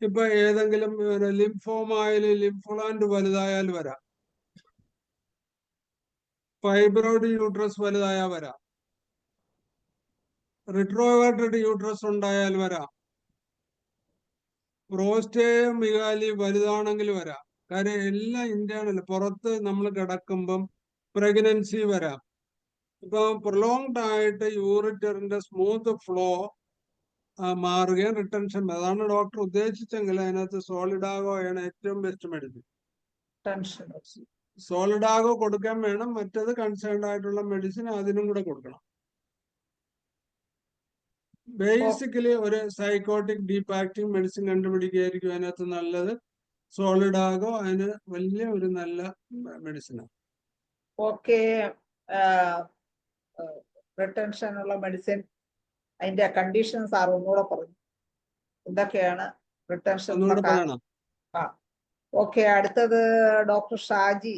ഇപ്പൊ ഏതെങ്കിലും ലിംഫോമായിൽ ലിംഫോളാൻഡ് വലുതായാൽ വരാം. ഫൈബ്രോയിഡ് യൂട്രസ് വലുതായാൽ വരാം. റിട്രോവേർട്ടഡ് യൂട്രസ് ഉണ്ടായാൽ വരാം. പ്രോസ്റ്റേയം മിഗാലി വലുതാണെങ്കിൽ വരാം. കാര്യം എല്ലാം ഇന്റേണൽ, പുറത്ത് നമ്മൾ കിടക്കുമ്പം പ്രഗ്നൻസി വരാം. ഇപ്പൊ പ്രൊലോങ്ഡ് ആയിട്ട് യൂറിറ്ററിന്റെ സ്മൂത്ത് ഫ്ലോ മാറുകയും റിട്ടൻഷൻ, അതാണ് ഡോക്ടർ ഉദ്ദേശിച്ചെങ്കിൽ അതിനകത്ത് സോളിഡാഗോ ആണ് ഏറ്റവും ബെസ്റ്റ് മെഡിസിൻ. സോളിഡാഗോ കൊടുക്കാൻ വേണം. മറ്റത് കൺസേൺഡ് ആയിട്ടുള്ള മെഡിസിൻ അതിനും കൂടെ കൊടുക്കണം. ബേസിക്കലി ഒരു സൈക്കോട്ടിക് ഡീപ്പ് ആക്ടിങ് മെഡിസിൻ കണ്ടുപിടിക്കുകയായിരിക്കും അതിനകത്ത് നല്ലത്. സോളിഡാഗോ അതിന് വലിയ ഒരു നല്ല മെഡിസിനാണ്. ഓക്കെ, റിട്ടൻഷൻ ഉള്ള മെഡിസിൻ, അതിന്റെ കണ്ടീഷൻസ് ഒന്നുകൂടെ പറഞ്ഞു. എന്തൊക്കെയാണ് റിട്ടൻഷൻ? ഓക്കെ, അടുത്തത് ഡോക്ടർ ഷാജി.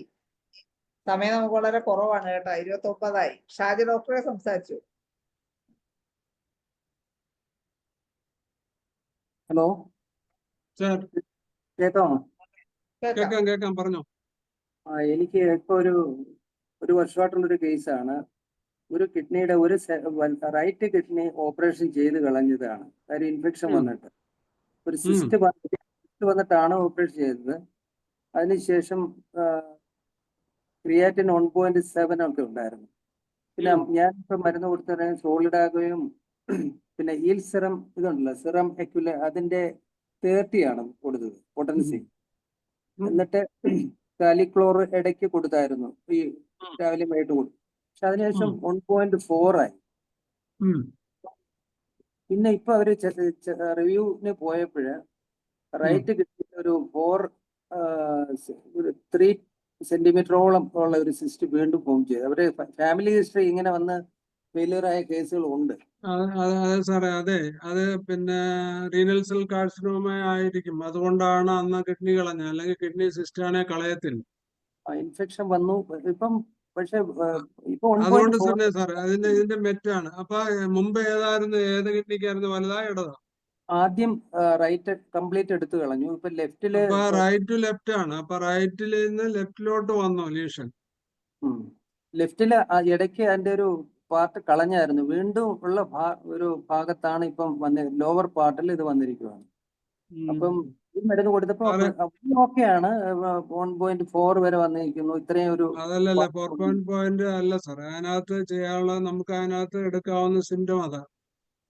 സമയം നമുക്ക് വളരെ കുറവാണ് കേട്ടോ, 29 ഷാജി ഡോക്ടറെ സംസാരിച്ചു. ഹലോ സാർ കേൾക്കാമോ? കേൾക്കാം. കേൾക്കാം പറഞ്ഞോ. എനിക്ക് ഇപ്പൊ ഒരു വർഷമായിട്ടുള്ളൊരു കേസാണ്. ഒരു കിഡ്നിയുടെ റൈറ്റ് കിഡ്നി ഓപ്പറേഷൻ ചെയ്ത് കളഞ്ഞതാണ്. കാര്യം ഇൻഫെക്ഷൻ ഉം. വന്നിട്ട് ഒരു സിസ്റ്റ് വന്നിട്ടാണ് ഓപ്പറേഷൻ ചെയ്തത്. അതിനുശേഷം ക്രിയാറ്റിൻ 1.7 ഒക്കെ ഉണ്ടായിരുന്നു. പിന്നെ ഞാൻ ഇപ്പൊ മരുന്ന് കൊടുത്തത് സോളിഡാഗോയും പിന്നെ ഈൽ സിറം ഇതുണ്ടല്ലോ, സിറം എക്യുല, അതിന്റെ 30 ആണ് കൊടുത്തത് പൊട്ടൻസി. എന്നിട്ട് കാലിക്ലോർ ഇടയ്ക്ക് കൊടുത്തായിരുന്നു, ഈ രാവിലെ വൈകിട്ട് കൊടുത്തു. പക്ഷെ അതിനുശേഷം 1.4 ആയി. പിന്നെ ഇപ്പൊ അവര് റിവ്യൂവിന് പോയപ്പോഴ് റൈറ്റ് കിഡ്നി ഒരു 3 സെന്റിമീറ്ററോളം ഉള്ള ഒരു സിസ്റ്റ് വീണ്ടും ഫോം ചെയ്തു. അവര് ഫാമിലി ഹിസ്റ്ററി ഇങ്ങനെ വന്ന് ഫെയിലിയർ ആയ കേസുകളുണ്ട്. അതെ സാറേ, അതെ, അത് പിന്നെ റീനൽ സെൽ കാർസിനോമ ആയിരിക്കും. അതുകൊണ്ടാണ് അന്ന് കിഡ്നി കളഞ്ഞത്, അല്ലെങ്കിൽ കിഡ്നി സിസ്റ്റാണെ കളയത്തില്ല. ഇൻഫെക്ഷൻ വന്നു ഇപ്പം. പക്ഷെ ഇപ്പൊ അതുകൊണ്ട് 1.4 തന്നെ സാറേ ഇതിന്റെ മെറ്റാണ്. അപ്പൊ മുമ്പ് ഏത് കിഡ്നിക്കായിരുന്നു, വലുതാ ഇടതാ? ആദ്യം റൈറ്റ് കംപ്ലീറ്റ് എടുത്തു കളഞ്ഞു. ഇപ്പൊ ലെഫ്റ്റില് അപ്പൊ റൈറ്റ് ടു ലെഫ്റ്റ് ആണ്. അപ്പൊ റൈറ്റിൽ നിന്ന് ലെഫ്റ്റിലോട്ട് വന്നോ ലീഷൻ? ലെഫ്റ്റില് ഇടയ്ക്ക് അതിന്റെ ഒരു പാർട്ട് കളഞ്ഞായിരുന്നു. വീണ്ടും ഉള്ള ഒരു ഭാഗത്താണ് ഇപ്പം ലോവർ പാർട്ടിൽ ഇത് വന്നിരിക്കുകയാണ്. അപ്പം ഈ മരുന്ന് കൊടുത്തപ്പോ ഓക്കെയാണ്. 1.4 വരെ വന്നിരിക്കുന്നു. ഇത്രയും ഒരു അതല്ലല്ല 4 അല്ല സാർ. അതിനകത്ത് ചെയ്യാനുള്ള, നമുക്ക് അതിനകത്ത് എടുക്കാവുന്ന സിംറ്റം അതാ.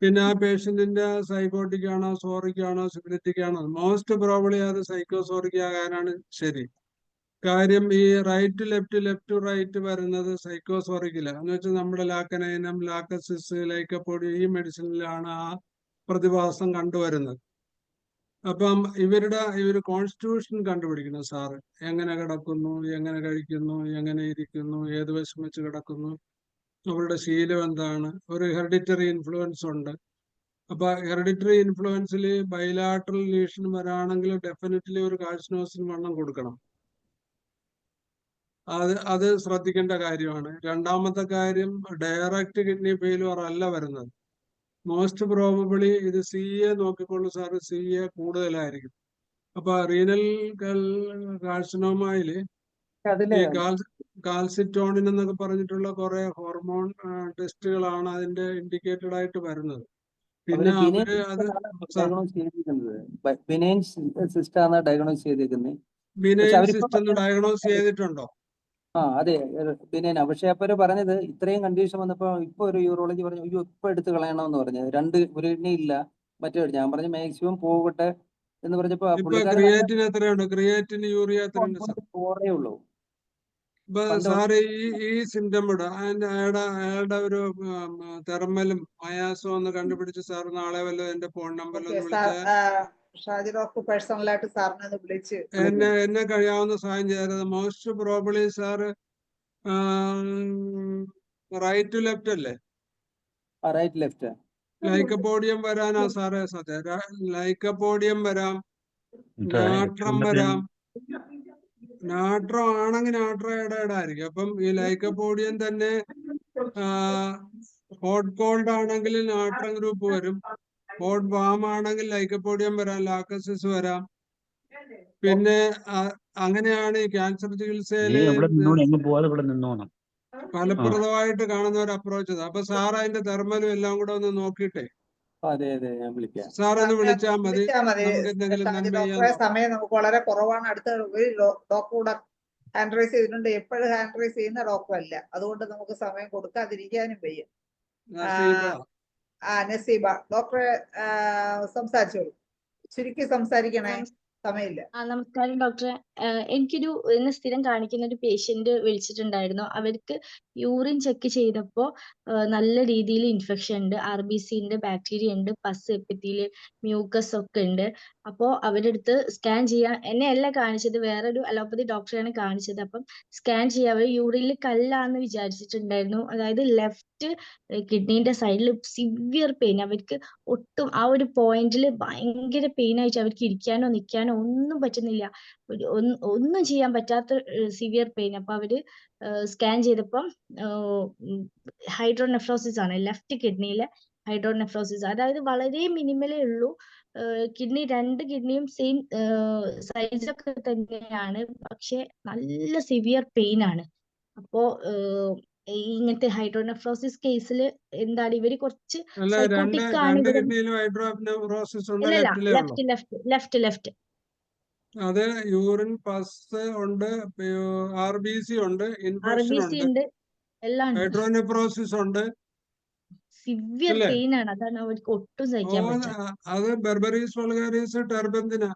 പിന്നെ ആ പേഷ്യന്റിന്റെ സൈക്കോട്ടിക് ആണോ, സോറിക് ആണോ, സിബിലിറ്റിക് ആണോ? മോസ്റ്റ് പ്രോബബ്ലി അത് സൈക്കോസോറിക് ആകാനാണ് ശരി. കാര്യം ഈ റൈറ്റ് ലെഫ്റ്റ് റൈറ്റ് വരുന്നത് സൈക്കോസോറിക്കില്ല. എന്ന് വെച്ചാൽ നമ്മുടെ ലാക്കനൈനം, ലാക്കസിസ്, ലൈക്കപ്പോഡിയം, ഈ മെഡിസിനിലാണ് ആ പ്രതിഭാസം കണ്ടുവരുന്നത്. അപ്പം ഇവര് കോൺസ്റ്റിറ്റ്യൂഷൻ കണ്ടുപിടിക്കണം സാറ്. എങ്ങനെ കിടക്കുന്നു, എങ്ങനെ കഴിക്കുന്നു, എങ്ങനെ ഇരിക്കുന്നു, ഏത് വശം വെച്ച് കിടക്കുന്നു, അവരുടെ ശീലം എന്താണ്. ഒരു ഹെറിഡിറ്ററി ഇൻഫ്ലുവൻസ് ഉണ്ട്. അപ്പൊ ഹെറിഡിറ്ററി ഇൻഫ്ലുവൻസിൽ ബൈലാട്രൽ ലീഷൻ വരാണെങ്കിൽ ഡെഫിനറ്റ്ലി ഒരു കാർസിനോസിന് വണ്ണം കൊടുക്കണം. അത് ശ്രദ്ധിക്കേണ്ട കാര്യമാണ്. രണ്ടാമത്തെ കാര്യം, ഡയറക്റ്റ് കിഡ്നി ഫെയിലുവർ അല്ല വരുന്നത്. മോസ്റ്റ് പ്രോബബിളി ഇത് CA നോക്കിക്കൊള്ളു സാറ്, CA കൂടുതലായിരിക്കും. അപ്പൊ റീനൽ കാർസിനോമയില് അതില് ഈ കാൽസിറ്റോണിൻ എന്നൊക്കെ പറഞ്ഞിട്ടുള്ള കുറെ ഹോർമോൺ ടെസ്റ്റുകളാണ് അതിന്റെ ഇൻഡിക്കേറ്റഡ് ആയിട്ട് വരുന്നത്. പിന്നെ അവര് അത് ബിനൈൻ സിസ്റ്റം ആണ് ഡയഗ്നോസ് ചെയ്തിരിക്കുന്നത്. ബിനൈൻ സിസ്റ്റം ഡയഗ്നോസ് ചെയ്തിട്ടുണ്ടോ? അതെ, ബിനൈന. പക്ഷെ അപ്പൊ പറഞ്ഞത് ഇത്രയും കണ്ടീഷൻ വന്നപ്പോ ഇപ്പൊ ഒരു യൂറോളജി പറഞ്ഞു, അയ്യോ ഇപ്പൊ എടുത്ത് കളയണമെന്ന് പറഞ്ഞത്. ഒരു കിഡ്നി ഇല്ല, മറ്റേ ഞാൻ പറഞ്ഞു മാക്സിമം പോകട്ടെ എന്ന് പറഞ്ഞപ്പോ ഇപ്പൊ ക്രിയാറ്റിൻ എത്രയുണ്ട്? ക്രിയാറ്റിൻ, യൂറിയ എത്രയുണ്ട് സാർ? 4 ഉള്ളൂ. ഇപ്പൊ സാറ് ഈ സിംറ്റം ഇടുക, അയാളുടെ ഒരു തെർമലും മയാസോ ഒന്ന് കണ്ടുപിടിച്ച് സാർ നാളെ വല്ല എന്റെ ഫോൺ നമ്പറിൽ ഒന്ന് വിളിച്ചാൽ ഷാജി ഡോക്ടർ പേഴ്സണലായിട്ട് സാറിനെ ഒന്ന് വിളിച്ച് എന്നെ കഴിയാവുന്ന സഹായം ചെയ്തത്. Most probably sir right to left അല്ലേ? Right left. ലൈക്കപ്പോഡിയം വരാനാ സാറേ സത്യം. ലൈക്കപ്പോഡിയം വരാം, നാട്രം വരാം. നാട്രം ആണെങ്കിൽ നാട്രയുടെ ആയിരിക്കും. അപ്പം ഈ ലൈക്കപ്പോഡിയം തന്നെ ഹോട്ട് കോൾഡ് ആണെങ്കിൽ നാട്രം ഗ്രൂപ്പ് വരും. ഹോട്ട് വാം ആണെങ്കിൽ ലൈക്കപ്പോഡിയം വരാം, ലാക്കസിസ് വരാം. പിന്നെ അങ്ങനെയാണ് ഈ ക്യാൻസർ ചികിത്സയില് ഫലപ്രദമായിട്ട് കാണുന്ന ഒരു അപ്രോച്ച്. അപ്പൊ സാർ അതിന്റെ തെർമലും എല്ലാം കൂടെ ഒന്ന് നോക്കിയിട്ടേ ഞാൻ വിളിക്കാം. സാർ ഒന്ന് വിളിച്ചാൽ മതി. നമുക്ക് എന്തെങ്കിലും നന്മ ചെയ്യാൻ. സമയം നമുക്ക് വളരെ കുറവാണ്. അടുത്ത ഒരു ഡോക്ടർ കൂടെ ഹാൻഡ് റൈസ് ചെയ്തിട്ടുണ്ട്. എപ്പോഴും ഹാൻഡ് റൈസ് ചെയ്യുന്ന ഡോക്ടർ അല്ല, അതുകൊണ്ട് നമുക്ക് സമയം കൊടുക്കാതിരിക്കാനും വയ്യ. നസീബ ഡോക്ടറെ സംസാരിച്ചോളൂ, ചുരുക്കി സംസാരിക്കണേ, സമയമില്ല. നമസ്കാരം ഡോക്ടറെ. എനിക്കൊരു ഇന്ന് സ്ഥിരം കാണിക്കുന്ന ഒരു പേഷ്യന്റ് വിളിച്ചിട്ടുണ്ടായിരുന്നു. അവർക്ക് യൂറിൻ ചെക്ക് ചെയ്തപ്പോൾ നല്ല രീതിയിൽ ഇൻഫെക്ഷൻ ഉണ്ട്, RBC ഉണ്ട്, ബാക്ടീരിയ ഉണ്ട്, പസ്, എപ്പിത്തീലിയൽ, മ്യൂക്കസ് ഒക്കെ ഉണ്ട്. അപ്പോൾ അവരുടെ അടുത്ത് സ്കാൻ ചെയ്യാൻ എന്നെ അല്ല കാണിച്ചത്, വേറൊരു അലോപ്പതി ഡോക്ടറെയാണ് കാണിച്ചത്. അപ്പം സ്കാൻ ചെയ്യാൻ അവർ യൂറിനിൽ കല്ലാന്ന് വിചാരിച്ചിട്ടുണ്ടായിരുന്നു. അതായത് ലെഫ്റ്റ് കിഡ്നീന്റെ സൈഡിൽ സിവിയർ പെയിൻ. അവർക്ക് ഒട്ടും ആ ഒരു പോയിന്റിൽ ഭയങ്കര പെയിൻ ആയിട്ട് അവർക്ക് ഇരിക്കാനോ നിൽക്കാനോ ഒന്നും പറ്റുന്നില്ല. ഒന്നും ചെയ്യാൻ പറ്റാത്ത സിവിയർ പെയിൻ. അപ്പൊ അവര് സ്കാൻ ചെയ്തപ്പം ഹൈഡ്രോനെഫ്രോസിസ് ആണ് ലെഫ്റ്റ് കിഡ്നിയിലെ ഹൈഡ്രോനെഫ്രോസിസ്. അതായത് വളരെ മിനിമലേ ഉള്ളൂ. കിഡ്നി, 2 കിഡ്നിയും സെയിം സൈസൊക്കെ തന്നെയാണ്, പക്ഷെ നല്ല സിവിയർ പെയിൻ ആണ്. അപ്പോ ഇങ്ങനത്തെ ഹൈഡ്രോനെഫ്രോസിസ് കേസിൽ എന്താണ് ഇവര് കുറച്ച് അല്ല, സൈക്കോട്ടിക് ആണ് രണ്ട് ഇവര്. കിഡ്നിയിലും ഹൈഡ്രോനെഫ്രോസിസ് ഉണ്ട്, ഇല്ലല്ല, ലെഫ്റ്റിലേ ഉള്ളൂ. ലെഫ്റ്റ്. അത് യൂറിൻ പസ് ഉണ്ട്, RBC ഉണ്ട്, ഇൻഫെക്ഷൻ RBC ഉണ്ട്, ഉണ്ട്, എല്ലാം ഉണ്ട്. ഹൈഡ്രോനെഫ്രോസിസ് ഉണ്ട്, സിവിയർ അല്ലേ? പെയിൻ ആണ്, അതാണ് അവർക്ക് ഒട്ടും സഹിക്കാൻ പറ്റാത്ത. അത് ബെർബറീസ് വൾഗാരിസ്, ടെർബെന്തിന,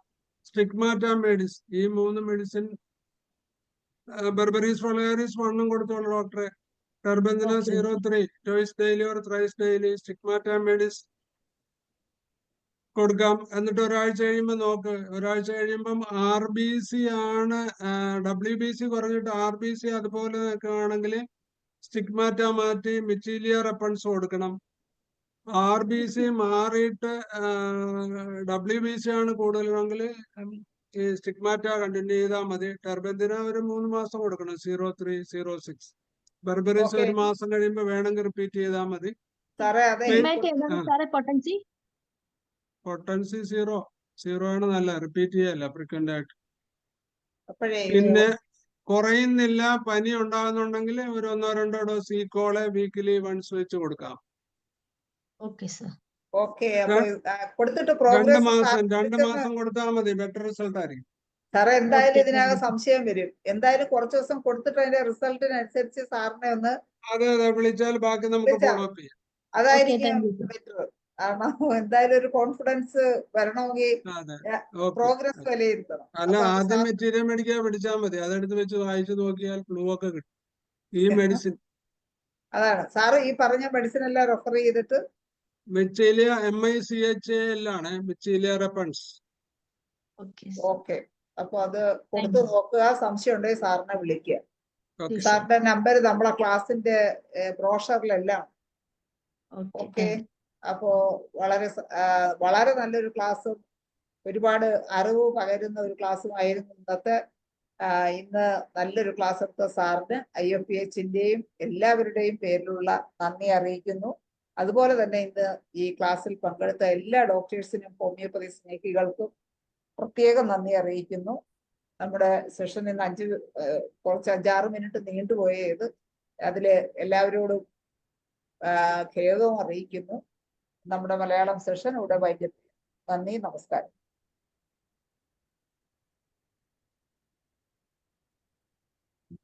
സ്റ്റിഗ്മാറ്റ മെഡിസ്, ഈ 3 മെഡിസിൻ. ബെർബറീസ് വൾഗാരിസ് 1 കൊടുത്തോളൂ ഡോക്ടറെ. ടെർബെന്തിന Okay. 0.3 twice daily or thrice daily. സ്റ്റിഗ്മാറ്റ മെഡിസ് കൊടുക്കാം. എന്നിട്ട് ഒരാഴ്ച കഴിയുമ്പോൾ നോക്ക്. ഒരാഴ്ച കഴിയുമ്പം RBC ആണ്, WBC കുറഞ്ഞിട്ട് RBC അതുപോലെ നിൽക്കുകയാണെങ്കിൽ സ്റ്റിഗ്മാറ്റ മാറ്റി മിച്ചീലിയ റെപ്പൺസ് കൊടുക്കണം. RBC മാറിയിട്ട് WBC ആണ് കൂടുതലെങ്കിൽ ഈ സ്റ്റിഗ്മാറ്റ കണ്ടിന്യൂ ചെയ്താൽ മതി. ടെർബെന്തിന ഒരു 3 മാസം കൊടുക്കണം, 0.3 0.6. ബെർബറീസ് Okay. 1 മാസം കഴിയുമ്പോൾ വേണമെങ്കിൽ റിപ്പീറ്റ് ചെയ്താൽ മതി. സാറേ അതെ സ്റ്റിഗ്മാറ്റ ഏതാണ് സാറേ പൊട്ടൻസി? പൊട്ടൻസി 0 ആണ്, നല്ല റിപ്പീറ്റ് ചെയ്യല്ല ഫ്രീക്വന്റ് ആയിട്ട്. അപ്പോഴേ പിന്നെ കുറയുന്നില്ല, പനി ഉണ്ടാകുന്നുണ്ടെങ്കിൽ ഒരു 1-2 ഡോസ് ഈക്കോളെ വീക്കിലി വൺസ് വെച്ച് കൊടുക്കാം. Okay sir. ഓക്കെ. അപ്പൊ കൊടുത്തിട്ട് 2 പ്രോഗ്രസ് മാസം കൊടുത്താൽ മതി, ബെറ്റർ റിസൾട്ട് ആയിരിക്കും. സാറേ എന്തായാലും Okay, ഇതിനകം thank you. സംശയം വരും. എന്തായാലും കുറച്ച് ദിവസം കൊടുത്തിട്ട് അതിന്റെ റിസൾട്ടിനനുസരിച്ച് സാറിനെ ഒന്ന് അതെ, വിളിച്ചാൽ ബാക്കി നമുക്ക് വിളിച്ചാൽ ഫോളോ അപ്പ് ചെയ്യാം. അതായിരിക്കും thank you, sir. ബെറ്റർ. കാരണം എന്തായാലും ഒരു കോൺഫിഡൻസ് വരണമെങ്കിൽ അതെ, ഓക്കെ. പ്രോഗ്രസ് വിലയിരുത്തണം. അല്ല, അപ്പൊ അത് ആദ്യം സാർ മെറ്റീരിയൽ മേടിക്കാൻ പിടിച്ചാൽ മതി, അതെടുത്ത് വെച്ച് വായിച്ചു നോക്കിയാൽ ക്ലൂ ഒക്കെ കിട്ടും. ഈ മെഡിസിൻ അതാണ് സാറ് ഈ പറഞ്ഞ മെഡിസിൻ എല്ലാം റെഫർ ചെയ്തിട്ട് മിച്ചീലിയ MICHAL ആണ്, മിച്ചീലിയ റെപ്പൺസ്. Okay, sir. ഓക്കെ. അപ്പൊ അത് കൊടുത്തു നോക്കുക. സംശയം ഉണ്ടെങ്കിൽ സാറിനെ വിളിക്കുക. ഓക്കെ. സാറിന്റെ നമ്പർ നമ്മളെ ക്ലാസിന്റെ ബ്രോഷറിലെല്ലാം. Okay, okay. thank you. അപ്പോ വളരെ നല്ലൊരു ക്ലാസ്സും ഒരുപാട് അറിവ് പകരുന്ന ഒരു ക്ലാസ്സുമായിരുന്നു ഇന്നത്തെ. ഇന്ന് നല്ലൊരു ക്ലാസ് എടുത്ത സാറിന് IFPHന്റെയും എല്ലാവരുടെയും പേരിലുള്ള നന്ദി അറിയിക്കുന്നു. അതുപോലെ തന്നെ ഇന്ന് ഈ ക്ലാസ്സിൽ പങ്കെടുത്ത എല്ലാ ഡോക്ടേഴ്സിനും ഹോമിയോപ്പതി സ്നേഹികൾക്കും പ്രത്യേകം നന്ദി അറിയിക്കുന്നു. നമ്മുടെ സെഷൻ ഇന്ന് കുറച്ച് 5-6 മിനിറ്റ് നീണ്ടുപോയത് അതില് എല്ലാവരോടും ഖേദവും അറിയിക്കുന്നു. നമ്മുടെ മലയാളം സെഷൻ ഇവിടെ വൈകിട്ട്. നന്ദി, നമസ്കാരം.